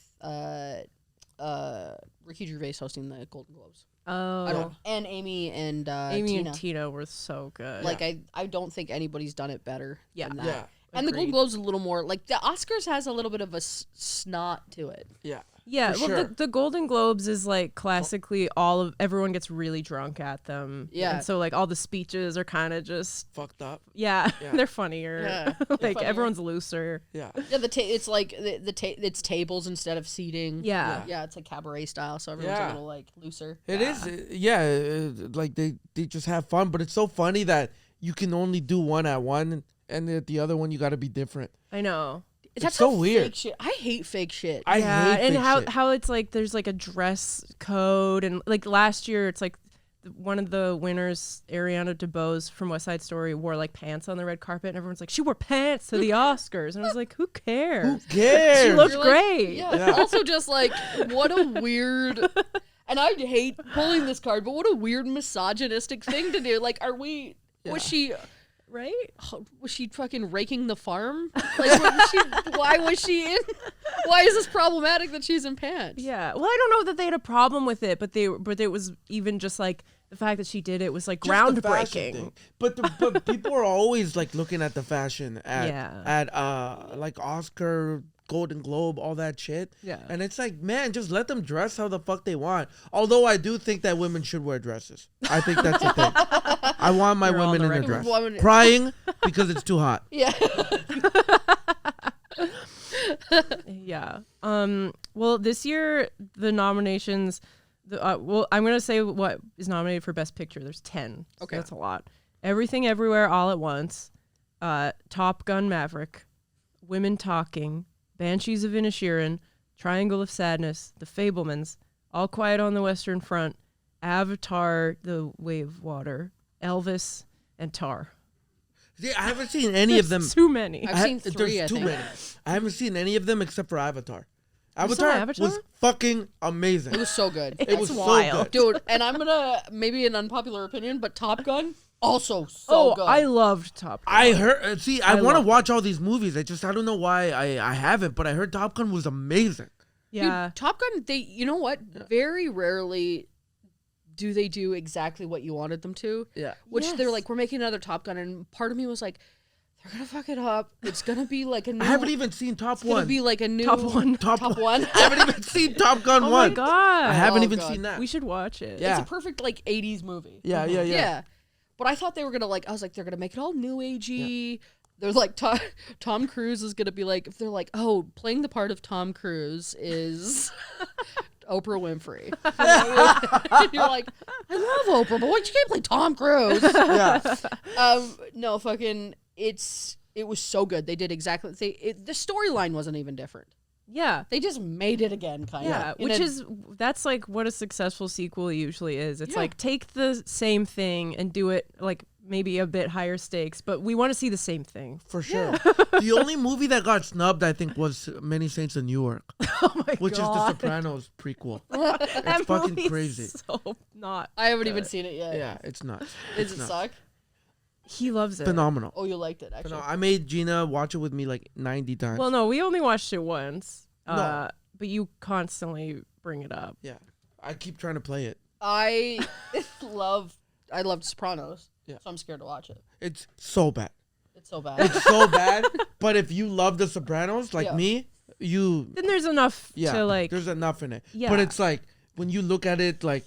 Speaker 2: Ricky Gervais hosting the Golden Globes.
Speaker 1: Oh.
Speaker 2: And Amy and
Speaker 1: Amy
Speaker 2: Tina.
Speaker 1: and Tina were so good.
Speaker 2: Like I don't think anybody's done it better
Speaker 1: Yeah.
Speaker 2: than that.
Speaker 3: Yeah.
Speaker 2: And the Golden
Speaker 1: Agreed.
Speaker 2: Globes a little more like the Oscars has a little bit of a snot to it.
Speaker 3: Yeah.
Speaker 1: Yeah,
Speaker 3: For
Speaker 1: well,
Speaker 3: sure.
Speaker 1: the Golden Globes is like classically everyone gets really drunk at them.
Speaker 2: Yeah.
Speaker 1: And so like all the speeches are kind of just
Speaker 3: Fucked up.
Speaker 1: yeah,
Speaker 3: Yeah.
Speaker 1: they're funnier.
Speaker 2: Yeah,
Speaker 1: like
Speaker 2: they're funnier.
Speaker 1: everyone's looser.
Speaker 3: Yeah.
Speaker 2: Yeah, it's like it's tables instead of seating.
Speaker 1: Yeah.
Speaker 2: Yeah, it's like cabaret style, so everyone's
Speaker 3: Yeah.
Speaker 2: a little like looser.
Speaker 3: It is. Like they just have fun, but it's so funny that you can only do one at one, and at the other one you got to be different.
Speaker 1: I know.
Speaker 2: That's
Speaker 3: so
Speaker 2: how
Speaker 3: weird.
Speaker 2: Fake shit. I hate fake shit.
Speaker 3: I
Speaker 1: yeah,
Speaker 3: hate
Speaker 1: and
Speaker 3: fake
Speaker 1: how
Speaker 3: shit.
Speaker 1: how it's like there's like a dress code and like last year it's like one of the winners, Ariana DeBose from West Side Story, wore like pants on the red carpet, and everyone's like, she wore pants to the Oscars, and I was like, who cares?
Speaker 3: Who cares?
Speaker 1: She looked
Speaker 2: You're like,
Speaker 1: great.
Speaker 2: Yeah.
Speaker 3: Yeah.
Speaker 2: Also, just like what a weird. And I hate pulling this card, but what a weird misogynistic thing to do. Like, was she
Speaker 1: Right?
Speaker 2: was she fucking raking the farm? Like, why was she in? Why is this problematic that she's in pants?
Speaker 1: Yeah. Well, I don't know that they had a problem with it, but it was even just like the fact that she did it was like
Speaker 3: Just the fashion
Speaker 1: groundbreaking.
Speaker 3: thing. But people are always like looking at the fashion
Speaker 1: Yeah.
Speaker 3: at like Oscar, Golden Globe, all that shit.
Speaker 1: Yeah.
Speaker 3: And it's like, man, just let them dress how the fuck they want. Although I do think that women should wear dresses. I think that's the thing. I want my
Speaker 1: You're on
Speaker 3: women
Speaker 1: the
Speaker 3: in their
Speaker 1: record.
Speaker 3: dress.
Speaker 2: Women-
Speaker 3: Crying because it's too hot.
Speaker 2: Yeah.
Speaker 1: Yeah. Well, this year the nominations. Well, I'm gonna say what is nominated for Best Picture. There's 10. So
Speaker 2: Okay.
Speaker 1: that's a lot. Everything, Everywhere, All at Once. Top Gun: Maverick. Women Talking. Banshees of Inisherin. Triangle of Sadness. The Fablemans. All Quiet on the Western Front. Avatar: The Way of Water. Elvis and Tar.
Speaker 3: See, I haven't seen any of them.
Speaker 1: There's too many.
Speaker 2: I've seen 3,
Speaker 3: There's
Speaker 2: I
Speaker 3: too
Speaker 2: think.
Speaker 3: many. I haven't seen any of them except for Avatar.
Speaker 1: You saw Avatar?
Speaker 3: Was fucking amazing.
Speaker 2: It was so good.
Speaker 3: It was
Speaker 1: wild.
Speaker 3: so good.
Speaker 2: Dude, and I'm gonna maybe an unpopular opinion, but Top Gun Also so good.
Speaker 1: I loved Top Gun.
Speaker 3: I heard. See, I want to
Speaker 1: loved
Speaker 3: watch all these movies. I don't know why I haven't, but I heard Top Gun was amazing.
Speaker 1: Yeah.
Speaker 2: Dude, Top Gun, you know what? Very rarely do they do exactly what you wanted them to.
Speaker 3: Yeah.
Speaker 2: Which they're
Speaker 1: Yes.
Speaker 2: like, we're making another Top Gun, and part of me was like, they're gonna fuck it up. It's gonna be like a new.
Speaker 3: I haven't even seen Top
Speaker 2: It's gonna
Speaker 3: One.
Speaker 2: be like a new
Speaker 1: Top One.
Speaker 3: Top
Speaker 2: one.
Speaker 3: I haven't even seen Top Gun
Speaker 1: Oh
Speaker 3: 1.
Speaker 1: my god.
Speaker 3: I haven't
Speaker 2: Oh,
Speaker 3: even
Speaker 2: God.
Speaker 3: seen that.
Speaker 1: We should watch it.
Speaker 3: Yeah.
Speaker 2: It's a perfect like 80s movie.
Speaker 3: Yeah.
Speaker 2: Yeah. But I thought they were gonna I was like, they're gonna make it all new agey. There's like Tom Cruise is gonna be like, if they're like, oh, playing the part of Tom Cruise is Oprah Winfrey. And you're like, I love Oprah, but you can't play Tom Cruise.
Speaker 3: Yeah.
Speaker 2: No, fucking, it was so good. They did exactly the storyline wasn't even different.
Speaker 1: Yeah.
Speaker 2: They just made it again, kind
Speaker 1: Yeah,
Speaker 2: of.
Speaker 1: that's like what a successful sequel usually is. It's
Speaker 2: Yeah.
Speaker 1: like take the same thing and do it like maybe a bit higher stakes, but we want to see the same thing.
Speaker 3: For sure. The only movie that got snubbed, I think, was Many Saints of Newark,
Speaker 1: Oh my
Speaker 3: which is the
Speaker 1: god.
Speaker 3: Sopranos prequel.
Speaker 1: That
Speaker 3: It's fucking
Speaker 1: movie's
Speaker 3: crazy.
Speaker 1: So not.
Speaker 2: I haven't even seen it yet.
Speaker 3: Yeah, it's nuts.
Speaker 2: Does
Speaker 3: It's
Speaker 2: it
Speaker 3: nuts.
Speaker 2: suck?
Speaker 1: He loves it.
Speaker 3: Phenomenal.
Speaker 2: Oh, you liked it, actually.
Speaker 3: I made Gina watch it with me like 90 times.
Speaker 1: Well, no, we only watched it once.
Speaker 3: No.
Speaker 1: But you constantly bring it up.
Speaker 3: Yeah. I keep trying to play it.
Speaker 2: I loved Sopranos,
Speaker 3: Yeah.
Speaker 2: so I'm scared to watch it.
Speaker 3: It's so bad.
Speaker 2: It's so bad.
Speaker 3: It's so bad. But if you love The Sopranos, like
Speaker 2: Yeah.
Speaker 3: me, you
Speaker 1: Then there's enough to like.
Speaker 3: there's enough in it.
Speaker 1: Yeah.
Speaker 3: But it's like when you look at it like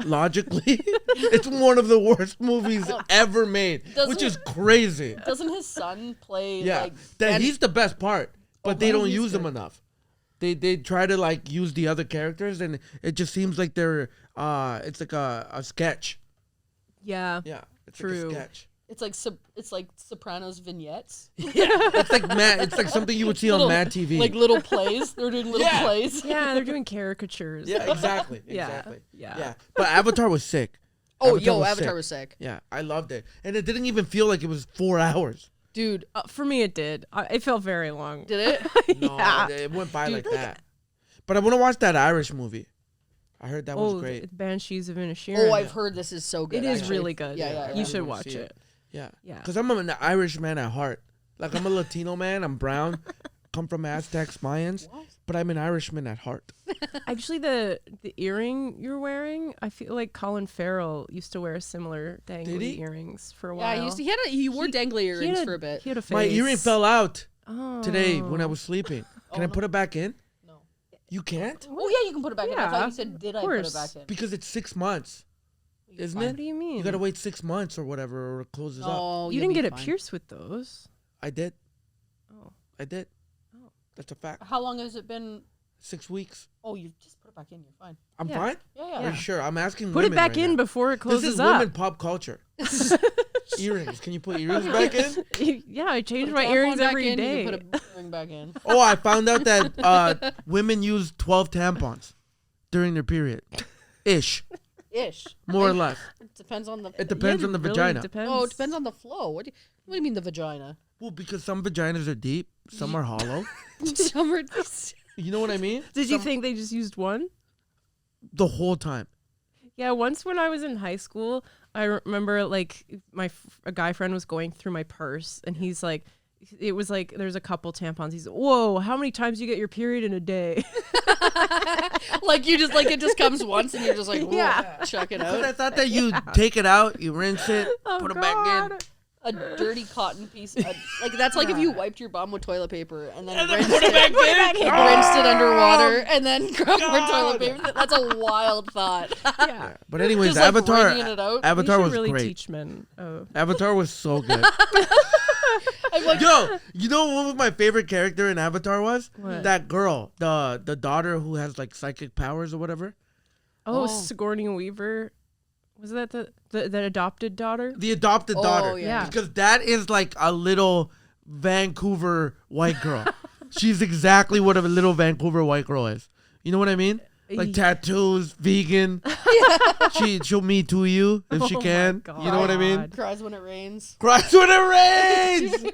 Speaker 3: logically, it's one of the worst movies ever made,
Speaker 2: Doesn't
Speaker 3: which is
Speaker 2: it-
Speaker 3: crazy.
Speaker 2: Doesn't his son play
Speaker 3: Yeah,
Speaker 2: like
Speaker 3: that
Speaker 2: and-
Speaker 3: he's the best part, but they
Speaker 2: wow,
Speaker 3: don't
Speaker 2: he's
Speaker 3: use him
Speaker 2: good.
Speaker 3: enough. They try to like use the other characters, and it just seems like they're it's like a sketch.
Speaker 1: Yeah.
Speaker 3: Yeah, it's
Speaker 1: True.
Speaker 3: like a sketch.
Speaker 2: it's like Sopranos vignettes,
Speaker 3: It's like It's like something you would see
Speaker 2: Little-
Speaker 3: on Mad TV.
Speaker 2: like little plays. They're doing little
Speaker 3: Yeah.
Speaker 2: plays.
Speaker 1: Yeah, they're doing caricatures.
Speaker 3: yeah, exactly.
Speaker 1: Yeah.
Speaker 3: Exactly.
Speaker 1: Yeah.
Speaker 3: Yeah. But Avatar was sick.
Speaker 2: Oh,
Speaker 3: Avatar
Speaker 2: Avatar
Speaker 3: was
Speaker 2: was sick,
Speaker 3: Yeah, I loved it, and it didn't even feel like it was 4 hours.
Speaker 2: dude.
Speaker 1: For me, it did. It felt very long.
Speaker 2: Did it?
Speaker 3: No,
Speaker 1: Yeah.
Speaker 3: it went by
Speaker 1: Dude,
Speaker 3: like that. But I want to watch that Irish movie. I heard that was great.
Speaker 1: Banshees of Inisherin.
Speaker 2: Oh, I've heard this is so good.
Speaker 1: It is
Speaker 2: actually.
Speaker 1: really good.
Speaker 2: Yeah,
Speaker 3: I
Speaker 1: You
Speaker 3: really
Speaker 1: should
Speaker 3: wanna
Speaker 1: watch
Speaker 3: see
Speaker 1: it.
Speaker 3: Yeah.
Speaker 1: Yeah.
Speaker 3: Because I'm an Irish man at heart. Like, I'm a Latino man. I'm brown. Come from Aztecs, Mayans.
Speaker 2: What?
Speaker 3: But I'm an Irishman at heart.
Speaker 1: Actually, the earring you're wearing, I feel like Colin Farrell used to wear similar
Speaker 3: Did
Speaker 1: dangly
Speaker 3: he?
Speaker 1: earrings for a while.
Speaker 2: Yeah, he wore dangly earrings
Speaker 1: had
Speaker 2: for a bit.
Speaker 1: He had a face.
Speaker 3: My earring fell out
Speaker 1: Oh.
Speaker 3: today when I was sleeping. Can I
Speaker 2: no.
Speaker 3: put it back in?
Speaker 2: No.
Speaker 3: You can't?
Speaker 2: Oh yeah, you can put it back in. I
Speaker 1: Yeah,
Speaker 2: thought you said, did I put it
Speaker 1: course.
Speaker 2: back in?
Speaker 3: Because it's 6 months, isn't
Speaker 1: What
Speaker 3: it?
Speaker 1: do you mean?
Speaker 3: You gotta wait 6 months or whatever, or it closes up.
Speaker 2: No,
Speaker 1: You
Speaker 2: you'll
Speaker 1: didn't
Speaker 2: be
Speaker 1: get it
Speaker 2: fine.
Speaker 1: pierced with those.
Speaker 3: I did.
Speaker 1: Oh.
Speaker 3: I did.
Speaker 1: Oh.
Speaker 3: That's a fact.
Speaker 2: How long has it been?
Speaker 3: 6 weeks.
Speaker 2: Oh, you just put it back in. You're fine.
Speaker 3: I'm
Speaker 1: Yeah.
Speaker 3: fine?
Speaker 2: Yeah,
Speaker 3: Are
Speaker 2: yeah.
Speaker 1: Yeah.
Speaker 3: you sure? I'm asking
Speaker 1: Put it
Speaker 3: women
Speaker 1: back
Speaker 3: right
Speaker 1: in
Speaker 3: now.
Speaker 1: before it closes
Speaker 3: This is
Speaker 1: up.
Speaker 3: women pop culture. Earrings. Can you put earrings back in?
Speaker 1: Yeah, I change
Speaker 2: Put
Speaker 1: my
Speaker 2: a tampon
Speaker 1: earrings
Speaker 2: back
Speaker 1: every
Speaker 2: in,
Speaker 1: day.
Speaker 2: You can put a ring back in.
Speaker 3: Oh, I found out that women use 12 tampons during their period. Ish.
Speaker 2: Ish.
Speaker 3: More or less.
Speaker 2: It depends on the.
Speaker 3: It depends
Speaker 1: Yeah,
Speaker 3: on the
Speaker 1: it really
Speaker 3: vagina.
Speaker 1: Depends.
Speaker 2: Oh, it depends on the flow. What do you mean the vagina?
Speaker 3: Well, because some vaginas are deep, some are hollow.
Speaker 2: Summer.
Speaker 3: You know what I mean?
Speaker 1: Did you
Speaker 3: Some-
Speaker 1: think they just used one?
Speaker 3: The whole time.
Speaker 1: Yeah, once when I was in high school, I remember like a guy friend was going through my purse, and he's like, it was like there's a couple tampons. He's, whoa, how many times do you get your period in a day?
Speaker 2: Like you just it just comes once and you're just like, whoa,
Speaker 1: Yeah.
Speaker 2: chuck it
Speaker 3: Because I
Speaker 2: out.
Speaker 3: thought that you take it out, you rinse it,
Speaker 1: Oh,
Speaker 3: put it back in.
Speaker 2: A dirty cotton piece. Like that's like if you wiped your bum with toilet paper and then
Speaker 3: And then
Speaker 2: rinsed
Speaker 3: put it back in.
Speaker 2: rinsed it underwater and then grabbed more
Speaker 3: God.
Speaker 2: toilet paper. That's a wild thought.
Speaker 1: Yeah.
Speaker 3: But anyways,
Speaker 2: Just, like,
Speaker 3: Avatar.
Speaker 2: wringing it out.
Speaker 3: Avatar
Speaker 1: We should
Speaker 3: was
Speaker 1: really
Speaker 3: great.
Speaker 1: teach men. Oh.
Speaker 3: Avatar was so good.
Speaker 2: I'm like,
Speaker 3: Yo, you know what my favorite character in Avatar was?
Speaker 1: What?
Speaker 3: That girl, the daughter who has like psychic powers or whatever.
Speaker 1: Oh,
Speaker 2: Oh.
Speaker 1: Sigourney Weaver. Was that the adopted daughter?
Speaker 3: The adopted daughter.
Speaker 1: yeah.
Speaker 3: Because that is like a little Vancouver white girl. She's exactly what a little Vancouver white girl is. You know what I mean? Like
Speaker 1: Yeah.
Speaker 3: tattoos, vegan. She'll me too you if she
Speaker 1: Oh my
Speaker 3: can. You know what I mean?
Speaker 1: God.
Speaker 2: cries when it rains.
Speaker 3: Cries when it rains.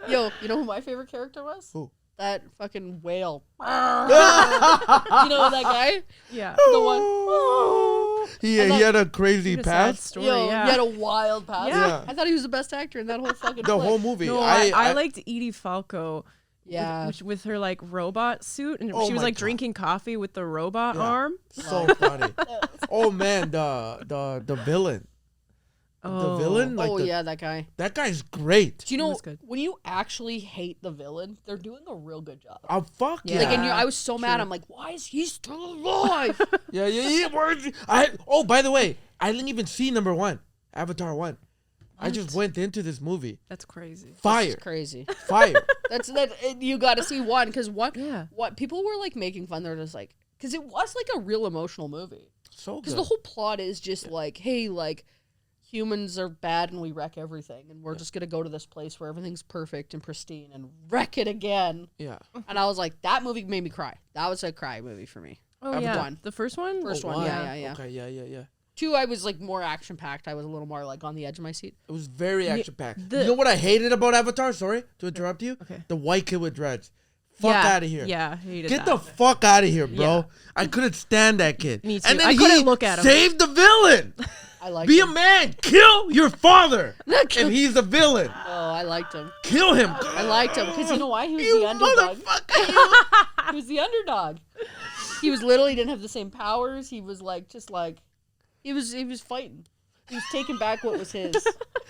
Speaker 2: Yo, you know who my favorite character was?
Speaker 3: Who?
Speaker 2: That fucking whale. You know that guy?
Speaker 1: Yeah.
Speaker 2: The one.
Speaker 3: he had a crazy
Speaker 1: What a sad
Speaker 3: past.
Speaker 1: story.
Speaker 2: Yo,
Speaker 1: yeah.
Speaker 2: he had a wild past.
Speaker 3: Yeah.
Speaker 2: I thought he was the best actor in that whole fucking
Speaker 3: The
Speaker 2: flick.
Speaker 3: whole movie.
Speaker 1: No, I liked Edie Falco.
Speaker 2: Yeah.
Speaker 1: With her like robot suit, and
Speaker 3: Oh
Speaker 1: she was
Speaker 3: my
Speaker 1: like
Speaker 3: God.
Speaker 1: drinking coffee with the robot
Speaker 3: Yeah.
Speaker 1: arm.
Speaker 3: So funny. Oh man, the villain. The villain. Like
Speaker 2: yeah, that guy.
Speaker 3: That guy's great.
Speaker 2: Do you know
Speaker 1: was good.
Speaker 2: when you actually hate the villain, they're doing a real good job.
Speaker 3: Oh fuck
Speaker 1: Yeah.
Speaker 3: yeah.
Speaker 2: Like, and I was so mad.
Speaker 1: True.
Speaker 2: I'm like, why is he still alive?
Speaker 3: Yeah. By the way, I didn't even see number 1, Avatar 1. I just went into this movie.
Speaker 1: That's crazy.
Speaker 3: Fire.
Speaker 2: It's crazy.
Speaker 3: Fire.
Speaker 2: You got to see one because
Speaker 1: Yeah.
Speaker 2: what people were like making fun. They're just like because it was like a real emotional movie.
Speaker 3: So
Speaker 2: Because
Speaker 3: good.
Speaker 2: the whole plot is just like, hey, like humans are bad and we wreck everything, and we're just gonna go to this place where everything's perfect and pristine and wreck it again.
Speaker 3: Yeah.
Speaker 2: And I was like, that movie made me cry. That was a cry movie for me.
Speaker 1: Oh
Speaker 3: Avatar.
Speaker 1: yeah.
Speaker 2: One.
Speaker 1: The first one.
Speaker 2: First one,
Speaker 3: One.
Speaker 2: yeah.
Speaker 3: Okay, yeah.
Speaker 2: 2, I was like more action packed. I was a little more like on the edge of my seat.
Speaker 3: It was very action packed.
Speaker 1: the-
Speaker 3: You know what I hated about Avatar? Sorry to interrupt you.
Speaker 1: Okay.
Speaker 3: The white kid with dreads. Fuck
Speaker 1: Yeah,
Speaker 3: out of here.
Speaker 1: Yeah, hated
Speaker 3: Get
Speaker 1: that.
Speaker 3: the fuck out of here, bro.
Speaker 1: Yeah.
Speaker 3: I couldn't stand that kid.
Speaker 1: Me too.
Speaker 3: And then
Speaker 1: I
Speaker 3: he
Speaker 1: couldn't look at him.
Speaker 3: saved the villain.
Speaker 2: I liked
Speaker 3: Be
Speaker 2: him.
Speaker 3: a man. Kill your father. If he's the villain,
Speaker 2: Oh, I liked him.
Speaker 3: kill him.
Speaker 2: I liked him because you know why? He was
Speaker 3: You
Speaker 2: the underdog.
Speaker 3: motherfucker.
Speaker 2: He was the underdog. He was little. He didn't have the same powers. He was like just like he was fighting. He was taking back what was his.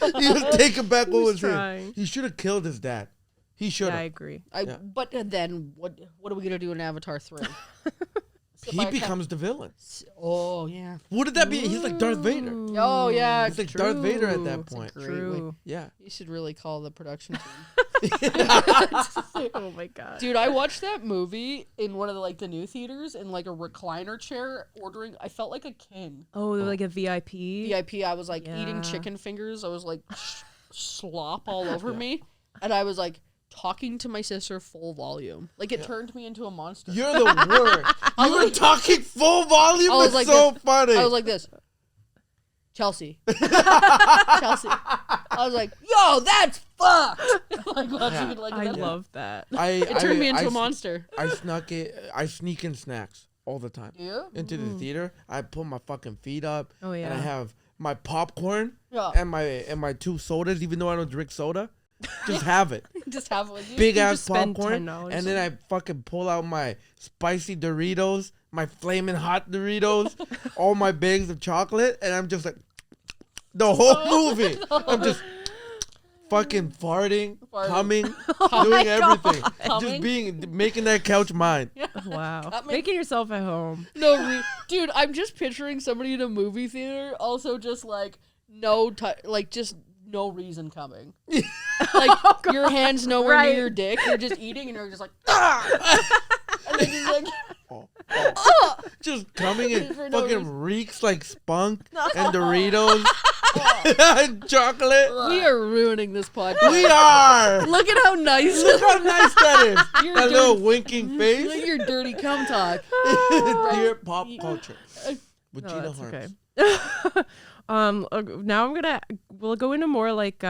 Speaker 3: He was taking back what
Speaker 1: was
Speaker 3: was
Speaker 1: trying.
Speaker 3: his. He should have killed his dad. He should
Speaker 1: Yeah, I
Speaker 3: have.
Speaker 1: agree.
Speaker 3: Yeah.
Speaker 2: But then what are we gonna do in Avatar 3?
Speaker 3: He becomes the villain.
Speaker 2: Oh yeah.
Speaker 3: What did that be? He's like Darth Vader.
Speaker 2: Oh yeah.
Speaker 3: He's like Darth Vader at that
Speaker 1: True.
Speaker 3: point.
Speaker 2: Great
Speaker 1: True.
Speaker 3: Yeah.
Speaker 2: You should really call the production team.
Speaker 1: Oh my god.
Speaker 2: Dude, I watched that movie in one of the new theaters in like a recliner chair ordering. I felt like a king.
Speaker 1: Oh, like a VIP.
Speaker 2: VIP, I was like eating
Speaker 1: Yeah.
Speaker 2: chicken fingers. I was like slop all over me. And I was like talking to my sister full volume. Like it turned me into a monster.
Speaker 3: You're the worst. You were talking full volume.
Speaker 2: I was
Speaker 3: It's
Speaker 2: like
Speaker 3: so
Speaker 2: this.
Speaker 3: funny.
Speaker 2: I was like this. Chelsea. Chelsea. I was like, yo, that's fucked. like watching it like
Speaker 1: I
Speaker 2: that.
Speaker 1: love that.
Speaker 2: It turned me into a monster.
Speaker 3: I sneak in snacks all the time
Speaker 2: Yeah?
Speaker 3: into the theater. I put my fucking feet up.
Speaker 1: Oh,
Speaker 3: And I
Speaker 1: yeah.
Speaker 3: have my popcorn
Speaker 2: Yeah.
Speaker 3: and my 2 sodas, even though I don't drink soda. Just have it.
Speaker 2: Just have it with you.
Speaker 3: Big ass
Speaker 1: just spend
Speaker 3: popcorn.
Speaker 1: $10.
Speaker 3: And then I fucking pull out my spicy Doritos, my flaming hot Doritos, all my bags of chocolate, and I'm just like the whole movie. I'm just fucking farting, coming, doing everything.
Speaker 2: Humming?
Speaker 3: Just making that couch mine.
Speaker 1: Wow. Making yourself at home.
Speaker 2: Dude, I'm just picturing somebody in a movie theater also just like just no reason coming. Like your hands nowhere
Speaker 1: Right.
Speaker 2: near your dick. You're just eating and you're just like ah! And then just like
Speaker 3: Just coming and
Speaker 2: For no
Speaker 3: fucking
Speaker 2: reason.
Speaker 3: reeks like spunk and Doritos and chocolate.
Speaker 2: we are ruining this podcast.
Speaker 3: We are.
Speaker 2: Look at how nice
Speaker 3: Look how nice that is.
Speaker 2: You're
Speaker 3: That
Speaker 2: dirty.
Speaker 3: little winking
Speaker 2: Look
Speaker 3: face.
Speaker 2: at your dirty cum talk.
Speaker 3: Dear pop culture. With
Speaker 1: No,
Speaker 3: Gina
Speaker 1: that's
Speaker 3: Harms.
Speaker 1: okay. Now we'll go into more like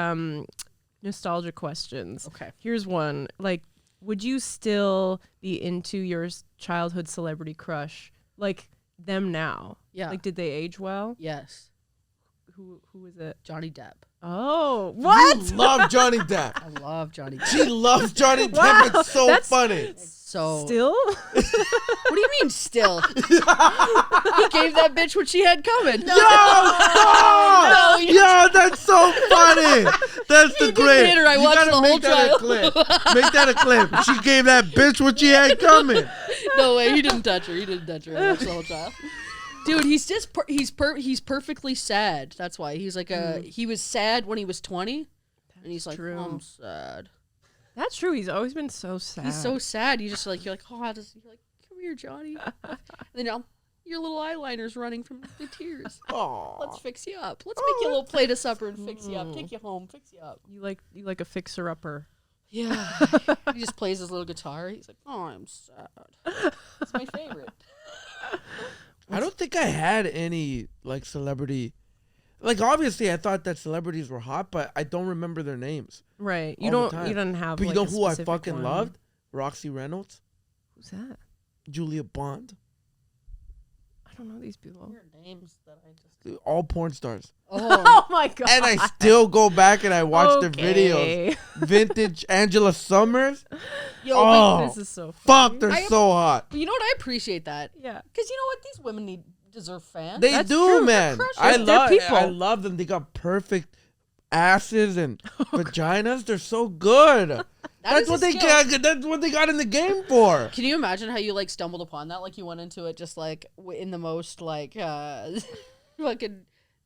Speaker 1: nostalgia questions.
Speaker 2: Okay.
Speaker 1: Here's one. Like, would you still be into your childhood celebrity crush? Like them now?
Speaker 2: Yeah.
Speaker 1: Like, did they age well?
Speaker 2: Yes.
Speaker 1: Who is it?
Speaker 2: Johnny Depp.
Speaker 1: Oh, what?
Speaker 3: You love Johnny Depp.
Speaker 2: I love Johnny Depp.
Speaker 3: She loves Johnny Depp.
Speaker 1: Wow,
Speaker 3: It's so
Speaker 1: that's-
Speaker 3: funny.
Speaker 2: So
Speaker 1: Still?
Speaker 2: what do you mean still? he gave that bitch what she had coming.
Speaker 3: Yo, stop!
Speaker 2: No, you-
Speaker 3: Yo, that's so funny. That's the
Speaker 2: didn't
Speaker 3: great.
Speaker 2: hit her. I
Speaker 3: You
Speaker 2: watched
Speaker 3: gotta
Speaker 2: the whole
Speaker 3: make that a
Speaker 2: trial.
Speaker 3: clip. Make that a clip. She gave that bitch what she had coming.
Speaker 2: No way, he didn't touch her. He didn't touch her. I watched the whole trial. Dude, he's just he's perfectly sad. That's why he's like he was sad when he was 20, and he's like,
Speaker 1: true.
Speaker 2: I'm sad.
Speaker 1: That's true. He's always been so sad.
Speaker 2: He's so sad. You just like you're like, oh, you're like, come here, Johnny. And then your little eyeliner's running from the tears.
Speaker 3: Aw.
Speaker 2: Let's fix you up. Let's make you a little plate of supper and fix you up. Take you home, fix you up.
Speaker 1: You like a fixer upper.
Speaker 2: Yeah. He just plays his little guitar. He's like, oh, I'm sad. It's my favorite.
Speaker 3: I don't think I had any like celebrity. Like obviously, I thought that celebrities were hot, but I don't remember their names.
Speaker 1: Right.
Speaker 3: all
Speaker 1: You
Speaker 3: the
Speaker 1: don't.
Speaker 3: time.
Speaker 1: You don't have.
Speaker 3: But you
Speaker 1: like,
Speaker 3: know
Speaker 1: a
Speaker 3: who I
Speaker 1: specific
Speaker 3: fucking
Speaker 1: one.
Speaker 3: loved? Roxy Reynolds,
Speaker 1: Who's that?
Speaker 3: Julia Bond.
Speaker 1: I don't know these people.
Speaker 2: Your names that I just.
Speaker 3: All porn stars.
Speaker 1: Oh my god!
Speaker 3: And I still go back and I watch their videos.
Speaker 1: Okay.
Speaker 3: Vintage Angela Summers.
Speaker 2: Yo,
Speaker 3: Oh,
Speaker 1: This is so
Speaker 3: fuck,
Speaker 1: funny.
Speaker 3: they're
Speaker 2: I-
Speaker 3: so hot.
Speaker 2: but you know what? I appreciate that.
Speaker 1: Yeah.
Speaker 2: Because you know what? These women deserve fans.
Speaker 3: They
Speaker 1: That's
Speaker 3: do,
Speaker 1: true.
Speaker 3: man.
Speaker 2: They're
Speaker 3: I
Speaker 2: crushing.
Speaker 1: They're
Speaker 3: love
Speaker 1: people.
Speaker 3: I love them. They got perfect asses and vaginas. They're so good. That's
Speaker 2: is
Speaker 3: what
Speaker 2: a
Speaker 3: they
Speaker 2: skill.
Speaker 3: got. That's what they got in the game for.
Speaker 2: Can you imagine how you like stumbled upon that? Like you went into it just like in the most like fucking.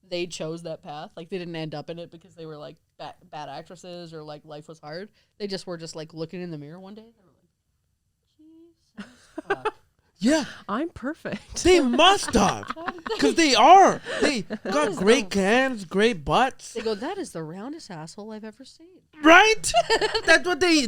Speaker 2: They chose that path. Like they didn't end up in it because they were like bad actresses or like life was hard. They just were just like looking in the mirror one day. They were like, Jesus fuck.
Speaker 3: Yeah,
Speaker 1: I'm perfect.
Speaker 3: they must have, because they are. They got
Speaker 2: is
Speaker 3: great cans, great butts.
Speaker 2: They go, that is the roundest asshole I've ever seen.
Speaker 3: Right? That's what they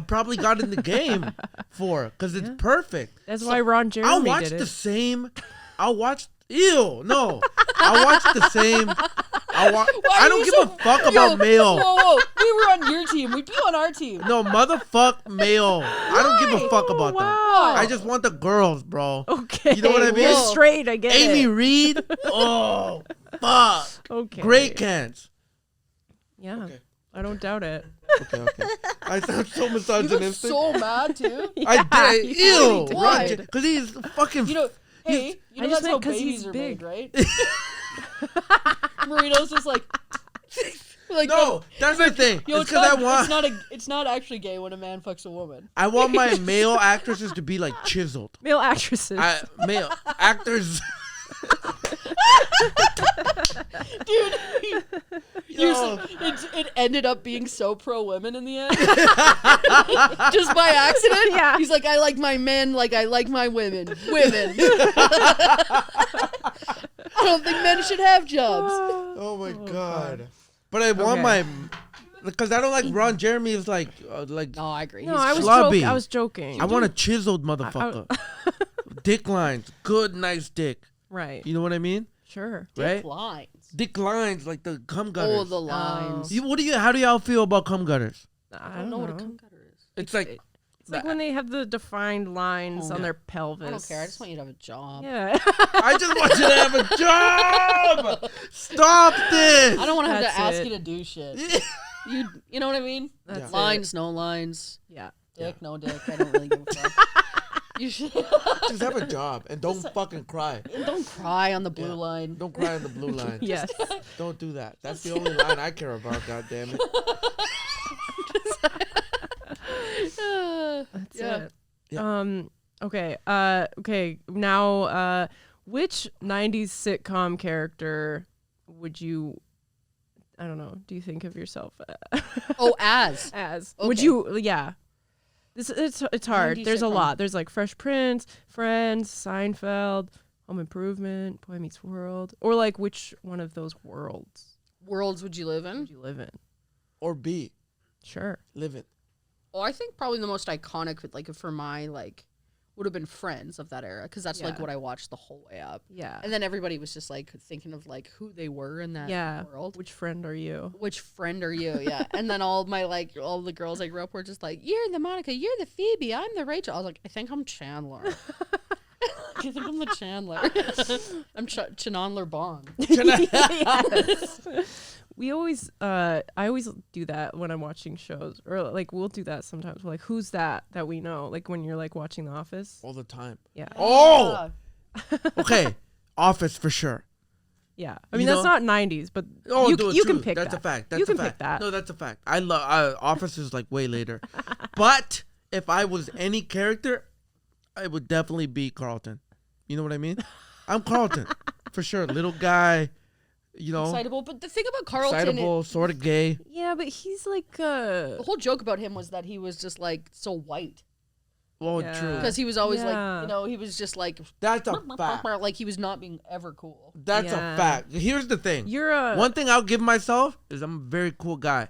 Speaker 3: probably got in the game for, because it's perfect.
Speaker 1: That's why Ron Jeremy
Speaker 3: I'll watch
Speaker 1: did
Speaker 3: the
Speaker 1: it.
Speaker 3: same. I'll watch. Ew, no. I'll watch the same. I don't give a fuck about male.
Speaker 2: Whoa, we were on your team. We'd be on our team.
Speaker 3: No, motherfuck male. I don't give a fuck about them.
Speaker 1: Wow.
Speaker 3: I just want the girls, bro.
Speaker 1: Okay.
Speaker 3: You know what I mean?
Speaker 1: You're straight. I get
Speaker 3: Amy
Speaker 1: it.
Speaker 3: Reed. Oh, fuck.
Speaker 1: Okay.
Speaker 3: Great cans.
Speaker 1: Yeah.
Speaker 3: Okay.
Speaker 1: I don't doubt it.
Speaker 3: Okay. I sound so
Speaker 2: You look
Speaker 3: misogynistic.
Speaker 2: so mad too.
Speaker 3: I did. Ew.
Speaker 2: Why?
Speaker 3: Because he's fucking.
Speaker 2: You know, hey, you
Speaker 1: I
Speaker 2: know
Speaker 1: just
Speaker 2: that's how
Speaker 1: meant 'cause
Speaker 2: babies
Speaker 1: he's
Speaker 2: are
Speaker 1: big.
Speaker 2: made, right? Marito's just like
Speaker 3: no, that's the thing.
Speaker 2: Yo,
Speaker 3: It's because
Speaker 2: it's not actually gay when a man fucks a woman.
Speaker 3: I want my male actresses to be like chiseled.
Speaker 1: Male actresses.
Speaker 3: Male actors.
Speaker 2: Dude,
Speaker 3: Yo.
Speaker 2: it ended up being so pro women in the end. Just by accident.
Speaker 1: Yeah.
Speaker 2: He's like, I like my men like I like my women. Women. I don't think men should have jobs.
Speaker 3: Oh my god. But I want my, because I don't like Ron Jeremy is like.
Speaker 2: No, I agree.
Speaker 1: no,
Speaker 2: He's
Speaker 1: I was joking.
Speaker 3: I want a chiseled motherfucker. Dick lines, good, nice dick.
Speaker 1: Right.
Speaker 3: You know what I mean?
Speaker 1: Sure.
Speaker 3: Right?
Speaker 2: lines.
Speaker 3: Dick lines, like the cum gutters.
Speaker 2: Oh, the lines.
Speaker 3: How do y'all feel about cum gutters?
Speaker 1: I
Speaker 2: I don't know what a cum gutter is.
Speaker 3: It's like.
Speaker 1: It's like when they have the defined lines on their pelvis.
Speaker 2: I don't care. I just want you to have a job.
Speaker 1: Yeah.
Speaker 3: I just want you to have a job. Stop this.
Speaker 2: I don't want to have
Speaker 1: That's
Speaker 2: to ask
Speaker 1: it.
Speaker 2: you to do shit. You know what I mean?
Speaker 1: That's it.
Speaker 2: Lines, no lines.
Speaker 1: Yeah.
Speaker 2: Dick, no dick. I don't really give a fuck. You should.
Speaker 3: Just have a job and don't fucking cry.
Speaker 2: And don't cry on the blue line.
Speaker 3: Don't cry on the blue line.
Speaker 1: Yes.
Speaker 3: Don't do that. That's the only line I care about. God damn it.
Speaker 1: That's
Speaker 2: Yeah.
Speaker 1: it.
Speaker 3: Yeah.
Speaker 1: Okay. Okay. Now, which '90s sitcom character would you? I don't know. Do you think of yourself
Speaker 2: Oh, as.
Speaker 1: as?
Speaker 2: Okay.
Speaker 1: Would you? Yeah. It's hard.
Speaker 2: 90s
Speaker 1: There's a
Speaker 2: sitcom.
Speaker 1: lot. There's like Fresh Prince, Friends, Seinfeld, Home Improvement, Boy Meets World, or like which one of those worlds
Speaker 2: Worlds would you live in?
Speaker 1: would you live in?
Speaker 3: Or B.
Speaker 1: Sure.
Speaker 3: Live it.
Speaker 2: Oh, I think probably the most iconic, like for my like, would have been Friends of that era, because that's like
Speaker 1: Yeah.
Speaker 2: what I watched the whole way up.
Speaker 1: Yeah.
Speaker 2: And then everybody was just like thinking of like who they were in that
Speaker 1: Yeah.
Speaker 2: world.
Speaker 1: Which friend are you?
Speaker 2: Which friend are you? Yeah. And then all the girls I grew up were just like, you're the Monica, you're the Phoebe, I'm the Rachel. I was like, I think I'm Chandler. I think I'm the Chandler. I'm Chandler Bond.
Speaker 1: Yes. We always, I always do that when I'm watching shows, or like we'll do that sometimes. We're like, who's that we know? Like when you're like watching The Office.
Speaker 3: All the time.
Speaker 1: Yeah.
Speaker 3: Oh! Okay. Office for sure.
Speaker 1: Yeah. I mean,
Speaker 3: You
Speaker 1: that's
Speaker 3: know-
Speaker 1: not '90s, but
Speaker 3: Oh,
Speaker 1: you
Speaker 3: dude,
Speaker 1: can
Speaker 3: true.
Speaker 1: pick
Speaker 3: That's
Speaker 1: that.
Speaker 3: a fact. That's
Speaker 1: you
Speaker 3: a
Speaker 1: can
Speaker 3: fact.
Speaker 1: pick that.
Speaker 3: No, that's a fact. I love Office is like way later. But if I was any character, I would definitely be Carlton. You know what I mean? I'm Carlton for sure. Little guy, you know,
Speaker 2: Excitable. But the thing about Carlton,
Speaker 3: excitable, sort of gay.
Speaker 1: Yeah, but he's like,
Speaker 2: the whole joke about him was that he was just like so white.
Speaker 3: Oh,
Speaker 1: Yeah.
Speaker 3: true.
Speaker 2: Because he was always
Speaker 1: Yeah.
Speaker 2: like, he was just like,
Speaker 3: That's a fact.
Speaker 2: like he was not being ever cool.
Speaker 3: That's
Speaker 1: Yeah.
Speaker 3: a fact. Here's the thing.
Speaker 1: you're a
Speaker 3: One thing I'll give myself is I'm a very cool guy.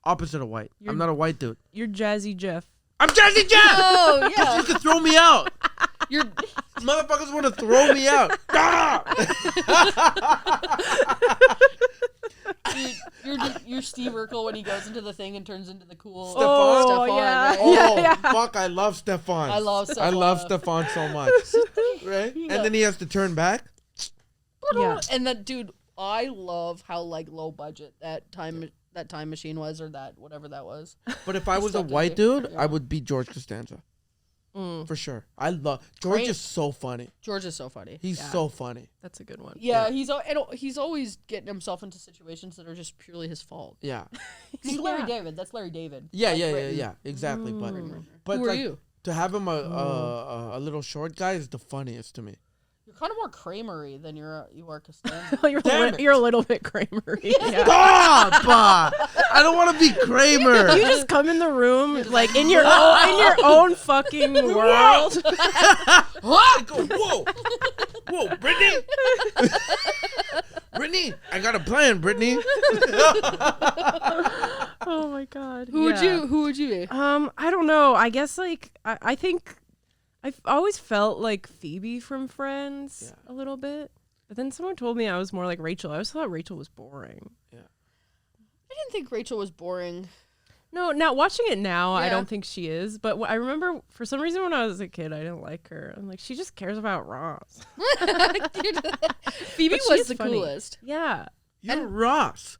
Speaker 3: Opposite of white. I'm not a white dude.
Speaker 1: you're Jazzy Jeff.
Speaker 3: I'm Jazzy Jeff!
Speaker 2: Oh, yeah.
Speaker 3: You can throw me out.
Speaker 2: You're
Speaker 3: Motherfuckers want to throw me out. Ah!
Speaker 2: You're Steve Urkel when he goes into the thing and turns into the cool
Speaker 3: Stefan?
Speaker 1: Oh,
Speaker 2: Stefan,
Speaker 1: yeah.
Speaker 2: right?
Speaker 3: Oh,
Speaker 1: Yeah.
Speaker 3: fuck, I love Stefan.
Speaker 2: I love
Speaker 3: I
Speaker 2: Stefan.
Speaker 3: love Stefan so much. Right?
Speaker 2: Yeah.
Speaker 3: And then he has to turn back.
Speaker 1: Yeah.
Speaker 2: And that dude, I love how like low budget that time machine was, or that whatever that was.
Speaker 3: But if I was a
Speaker 2: Stepped
Speaker 3: white
Speaker 2: into-
Speaker 3: dude,
Speaker 2: yeah.
Speaker 3: I would be George Costanza. For sure. I love George
Speaker 2: Great.
Speaker 3: is so funny.
Speaker 2: George is so funny.
Speaker 3: He's
Speaker 1: Yeah.
Speaker 3: so funny.
Speaker 1: That's a good one.
Speaker 2: Yeah, he's always getting himself into situations that are just purely his fault.
Speaker 3: Yeah.
Speaker 2: He's Larry
Speaker 1: Yeah.
Speaker 2: David. That's Larry David.
Speaker 3: Yeah,
Speaker 2: Like
Speaker 3: yeah, yeah,
Speaker 2: Britain.
Speaker 3: yeah. Exactly. But
Speaker 2: Who are
Speaker 3: like,
Speaker 2: you?
Speaker 3: to have him a little short guy is the funniest to me.
Speaker 2: You're kind of more Kramery than you are Costanza.
Speaker 3: Damn it.
Speaker 1: You're a little bit Kramer. Yeah.
Speaker 3: Stop! I don't want to be Kramer.
Speaker 1: You just come in the room like in your own fucking world.
Speaker 3: I go, whoa, whoa, Brittany, Brittany, I got a plan, Brittany.
Speaker 1: Oh my god.
Speaker 2: Who would you be?
Speaker 1: I don't know. I guess like I think I've always felt like Phoebe from Friends a little bit. But then someone told me I was more like Rachel. I always thought Rachel was boring.
Speaker 2: I didn't think Rachel was boring.
Speaker 1: No, now watching it now, I
Speaker 2: Yeah.
Speaker 1: don't think she is. But I remember for some reason when I was a kid, I didn't like her. I'm like, she just cares about Ross.
Speaker 2: Phoebe
Speaker 1: But
Speaker 2: was
Speaker 1: she's
Speaker 2: the
Speaker 1: funny.
Speaker 2: coolest.
Speaker 1: Yeah.
Speaker 3: You're Ross.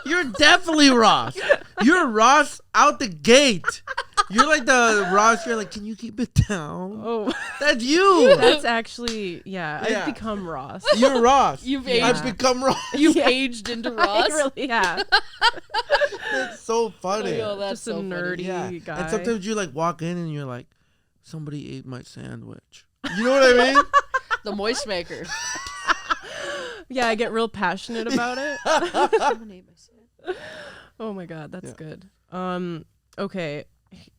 Speaker 3: You're definitely Ross. You're Ross out the gate. You're like the Ross. You're like, can you keep it down?
Speaker 1: Oh,
Speaker 3: That's you.
Speaker 1: that's actually, yeah.
Speaker 3: Yeah.
Speaker 1: I've become Ross.
Speaker 3: You're Ross.
Speaker 2: You've
Speaker 3: I've
Speaker 2: aged.
Speaker 3: become Ross.
Speaker 2: You've
Speaker 1: Yeah.
Speaker 2: aged into
Speaker 1: I
Speaker 2: Ross.
Speaker 1: really have.
Speaker 3: It's so funny.
Speaker 2: Oh, that's
Speaker 1: Just
Speaker 2: so
Speaker 1: a
Speaker 2: funny.
Speaker 1: nerdy
Speaker 3: Yeah.
Speaker 1: guy.
Speaker 3: And sometimes you like walk in and you're like, somebody ate my sandwich. You know what I mean?
Speaker 2: The moist maker.
Speaker 1: Yeah, I get real passionate about it. Oh my god, that's good. Okay,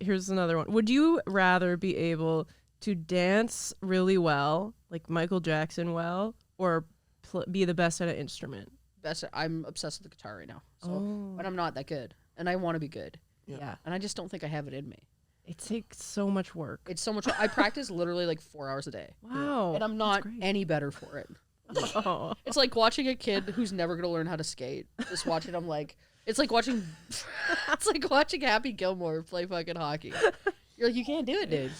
Speaker 1: here's another one. Would you rather be able to dance really well, like Michael Jackson well, or be the best at an instrument?
Speaker 2: I'm obsessed with the guitar right now. So,
Speaker 1: Oh.
Speaker 2: but I'm not that good, and I want to be good,
Speaker 1: Yeah.
Speaker 2: and I just don't think I have it in me.
Speaker 1: It takes so much work.
Speaker 2: It's so much. I practice literally like 4 hours a day,
Speaker 1: Wow.
Speaker 2: and I'm not any better for it.
Speaker 1: Oh.
Speaker 2: It's like watching a kid who's never gonna learn how to skate. Just watching him like it's like watching Happy Gilmore play fucking hockey. You're like, you can't do it, dude.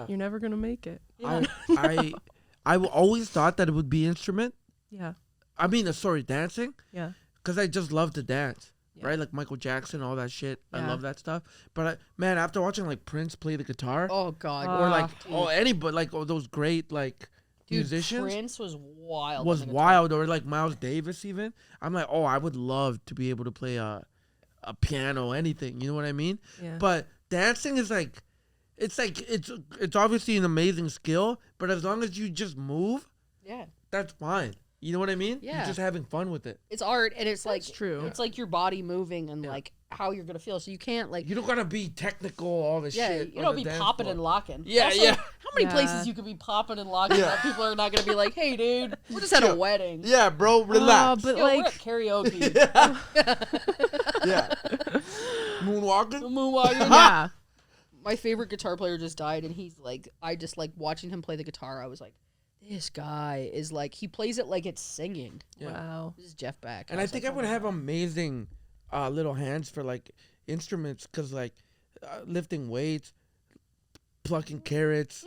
Speaker 1: You're never gonna make it.
Speaker 3: I always thought that it would be instrument.
Speaker 1: Yeah.
Speaker 3: I mean, sorry, dancing.
Speaker 1: Yeah.
Speaker 3: Because I just love to dance,
Speaker 1: Yeah.
Speaker 3: right? Like Michael Jackson, all that shit. I
Speaker 1: Yeah.
Speaker 3: love that stuff. But man, after watching like Prince play the guitar,
Speaker 2: Oh god.
Speaker 3: or like
Speaker 2: dude.
Speaker 3: anybody, like those great like
Speaker 2: Dude,
Speaker 3: musicians,
Speaker 2: Prince was wild.
Speaker 3: was
Speaker 2: on the guitar.
Speaker 3: wild. Or like Miles Davis, even. I'm like, oh, I would love to be able to play a piano, anything. You know what I mean?
Speaker 1: Yeah.
Speaker 3: But dancing is like, it's obviously an amazing skill. But as long as you just move,
Speaker 2: Yeah.
Speaker 3: that's fine. You know what I mean?
Speaker 2: Yeah.
Speaker 3: You're just having fun with it.
Speaker 2: It's art, and it's like
Speaker 1: true.
Speaker 2: It's like your body moving and like how you're gonna feel. So you can't like
Speaker 3: You don't gotta be technical, all this
Speaker 2: yeah,
Speaker 3: shit.
Speaker 2: you
Speaker 3: on
Speaker 2: don't
Speaker 3: the
Speaker 2: be
Speaker 3: dance
Speaker 2: popping
Speaker 3: floor.
Speaker 2: and locking.
Speaker 3: Yeah,
Speaker 2: Also,
Speaker 3: yeah.
Speaker 2: How many
Speaker 1: Yeah.
Speaker 2: places you could be popping and locking
Speaker 3: Yeah.
Speaker 2: that people are not gonna be like, hey, dude, we're just at a wedding.
Speaker 3: Yeah, bro, relax.
Speaker 1: but
Speaker 2: Yo, we're
Speaker 1: like,
Speaker 2: at karaoke.
Speaker 3: Yeah. Moonwalking?
Speaker 2: Moonwalking.
Speaker 1: yeah.
Speaker 2: My favorite guitar player just died, and he's like, I just like watching him play the guitar. I was like, this guy is like, he plays it like it's singing.
Speaker 3: Yeah.
Speaker 1: Wow.
Speaker 2: This is Jeff Beck.
Speaker 3: And I
Speaker 2: was
Speaker 3: think
Speaker 2: like,
Speaker 3: I would
Speaker 2: oh my
Speaker 3: have
Speaker 2: God.
Speaker 3: amazing little hands for like instruments, because like lifting weights, plucking carrots,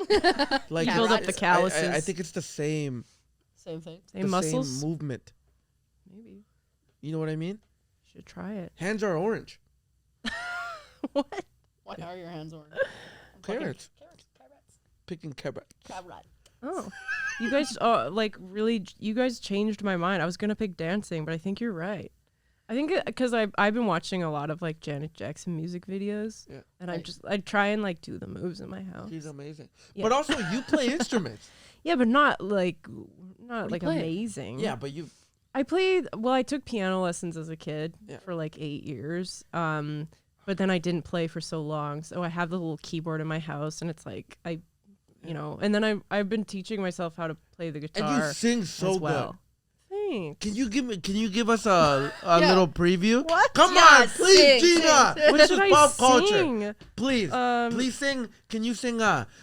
Speaker 3: like
Speaker 1: Yeah, build up the
Speaker 3: I
Speaker 1: calluses.
Speaker 3: think it's the same,
Speaker 2: Same thing.
Speaker 1: Same
Speaker 3: the
Speaker 1: muscles.
Speaker 3: same movement.
Speaker 1: Maybe
Speaker 3: You know what I mean?
Speaker 1: should try it.
Speaker 3: Hands are orange.
Speaker 1: What?
Speaker 2: Why are your hands orange?
Speaker 3: Carrots.
Speaker 2: Carrots.
Speaker 3: Picking carrots.
Speaker 2: Carrot.
Speaker 1: Oh, you guys, like really, you guys changed my mind. I was gonna pick dancing, but I think you're right. I think because I've been watching a lot of like Janet Jackson music videos,
Speaker 3: Yeah.
Speaker 1: and
Speaker 2: Right.
Speaker 1: I try and like do the moves in my house.
Speaker 3: She's amazing.
Speaker 1: Yeah.
Speaker 3: But also, you play instruments.
Speaker 1: Yeah, but not like
Speaker 2: do you
Speaker 1: like
Speaker 2: play?
Speaker 1: amazing.
Speaker 3: Yeah, but you.
Speaker 1: I played. Well, I took piano lessons as a kid
Speaker 3: Yeah.
Speaker 1: for like 8 years. But then I didn't play for so long. So I have the little keyboard in my house, and it's like you know. And then I've been teaching myself how to play the
Speaker 3: And
Speaker 1: guitar
Speaker 3: you sing so
Speaker 1: as well.
Speaker 3: good.
Speaker 1: Thanks.
Speaker 3: Can you give us a little preview?
Speaker 1: What?
Speaker 3: Come
Speaker 2: Yeah,
Speaker 3: on, please,
Speaker 2: sing,
Speaker 3: Gina.
Speaker 2: sing.
Speaker 1: What
Speaker 3: This
Speaker 1: should
Speaker 3: is
Speaker 1: I
Speaker 3: pop culture.
Speaker 1: sing?
Speaker 3: Please,
Speaker 1: Um,
Speaker 3: please sing. Can you sing?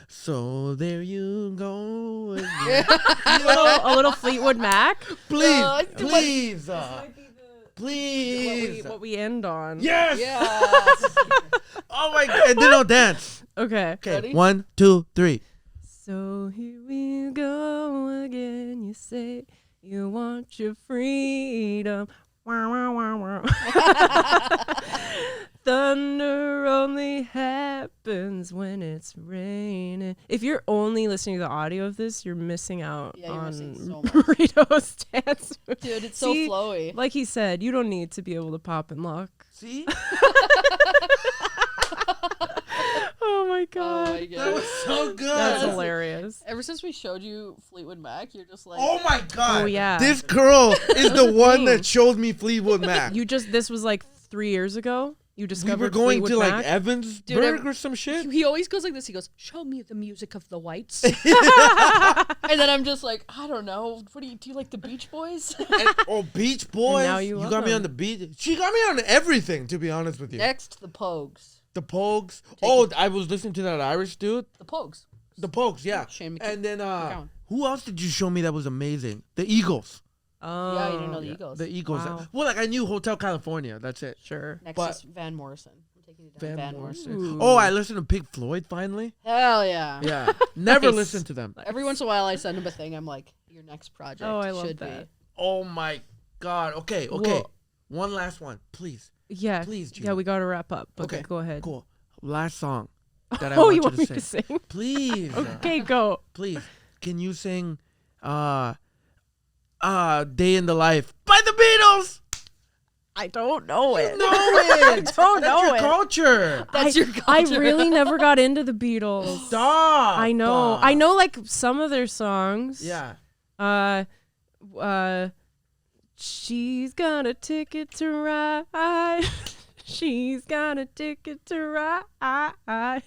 Speaker 3: So there you go again.
Speaker 1: A little Fleetwood Mac.
Speaker 3: Please,
Speaker 2: Uh,
Speaker 3: please. Please.
Speaker 1: What we end on.
Speaker 3: Yes.
Speaker 2: Yes.
Speaker 3: Oh my god. And then I'll dance.
Speaker 1: Okay.
Speaker 3: Okay.
Speaker 2: Ready?
Speaker 3: 1, 2, 3.
Speaker 1: So here we go again. You say you want your freedom. Wah, wah, wah, wah. Thunder only happens when it's raining. If you're only listening to the audio of this, you're missing out
Speaker 2: Yeah, you're
Speaker 1: on
Speaker 2: missing so much.
Speaker 1: Marito's dance.
Speaker 2: Dude, it's so
Speaker 1: See,
Speaker 2: flowy.
Speaker 1: Like he said, you don't need to be able to pop and lock.
Speaker 3: See?
Speaker 1: Oh my
Speaker 2: Oh
Speaker 1: god.
Speaker 2: my
Speaker 3: That
Speaker 2: god.
Speaker 3: was so good.
Speaker 1: That's
Speaker 2: Yes.
Speaker 1: hilarious.
Speaker 2: Ever since we showed you Fleetwood Mac, you're just like,
Speaker 3: Oh my god.
Speaker 1: Oh, yeah.
Speaker 3: This girl is the one
Speaker 1: thing.
Speaker 3: that showed me Fleetwood Mac.
Speaker 1: This was like 3 years ago. You
Speaker 3: We
Speaker 1: discovered
Speaker 3: were going
Speaker 1: Fleetwood
Speaker 3: to like
Speaker 1: Mac?
Speaker 3: Evansburg
Speaker 2: Dude,
Speaker 3: or some shit.
Speaker 2: he always goes like this. He goes, "Show me the music of the whites," and then I'm just like, I don't know. What do you like the Beach Boys?
Speaker 3: Beach Boys.
Speaker 1: now you love
Speaker 3: got me
Speaker 1: them.
Speaker 3: on the beach. She got me on everything, to be honest with you.
Speaker 2: Next, the Pogues.
Speaker 3: The Pogues. Oh, I was listening to that Irish dude.
Speaker 2: The Pogues.
Speaker 3: The Pogues, yeah.
Speaker 2: Shane McKe-
Speaker 3: And then
Speaker 2: McGowan.
Speaker 3: who else did you show me that was amazing? The Eagles.
Speaker 1: Oh,
Speaker 2: Yeah, you didn't know the Eagles.
Speaker 3: The Eagles.
Speaker 1: Wow.
Speaker 3: Well, like I knew Hotel California. That's it.
Speaker 1: Sure.
Speaker 2: Next
Speaker 3: but-
Speaker 2: is Van Morrison. I'm taking you down Van Morrison.
Speaker 1: Ooh.
Speaker 3: Oh, I listened to Pink Floyd finally.
Speaker 2: Hell yeah.
Speaker 3: Yeah. Never
Speaker 1: Nice.
Speaker 3: listened to them.
Speaker 2: Every once in a while, I send him a thing. I'm like, your next project
Speaker 1: Oh, I love
Speaker 2: should
Speaker 1: that.
Speaker 3: Oh my god. Okay.
Speaker 1: Well-
Speaker 3: One last one, please.
Speaker 1: Yeah.
Speaker 3: Please,
Speaker 1: Yeah,
Speaker 3: Gina.
Speaker 1: we got to wrap up. But
Speaker 3: Okay,
Speaker 1: go ahead.
Speaker 3: Cool. Last song that I
Speaker 1: Oh,
Speaker 3: want
Speaker 1: you
Speaker 3: you
Speaker 1: want me
Speaker 3: to
Speaker 1: to
Speaker 3: sing.
Speaker 1: sing?
Speaker 3: Please.
Speaker 1: Okay, go.
Speaker 3: Please. Can you sing Day in the Life by the Beatles?
Speaker 1: I don't know it.
Speaker 3: Know it.
Speaker 1: don't
Speaker 3: That's
Speaker 1: know
Speaker 3: your
Speaker 1: it.
Speaker 3: culture.
Speaker 2: That's
Speaker 1: I,
Speaker 2: your
Speaker 1: I
Speaker 2: culture.
Speaker 1: really never got into the Beatles.
Speaker 3: Stop.
Speaker 1: I know. I know like some of their songs.
Speaker 3: Yeah.
Speaker 1: She's got a ticket to ride. She's got a ticket to ride.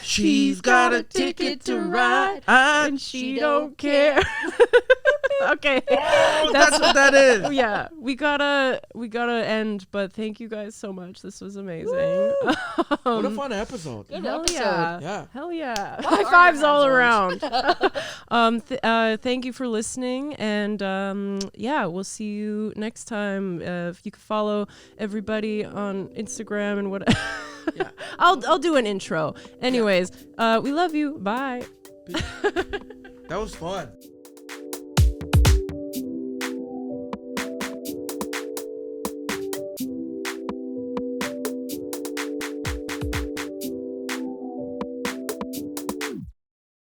Speaker 3: She's got a ticket to ride.
Speaker 1: And she don't care. Okay.
Speaker 3: Oh, that's what that is.
Speaker 1: Yeah, we gotta end, but thank you guys so much. This was amazing.
Speaker 3: What a fun episode.
Speaker 2: Good
Speaker 1: Hell
Speaker 2: episode.
Speaker 1: yeah.
Speaker 3: Yeah.
Speaker 1: Hell yeah.
Speaker 2: Why
Speaker 1: High
Speaker 2: are
Speaker 1: fives
Speaker 2: your
Speaker 1: all
Speaker 2: hands
Speaker 1: around. Thank you for listening. And yeah, we'll see you next time. If you could follow everybody on Instagram and what
Speaker 3: Yeah.
Speaker 1: I'll do an intro. Anyways, we love you. Bye.
Speaker 3: That was fun.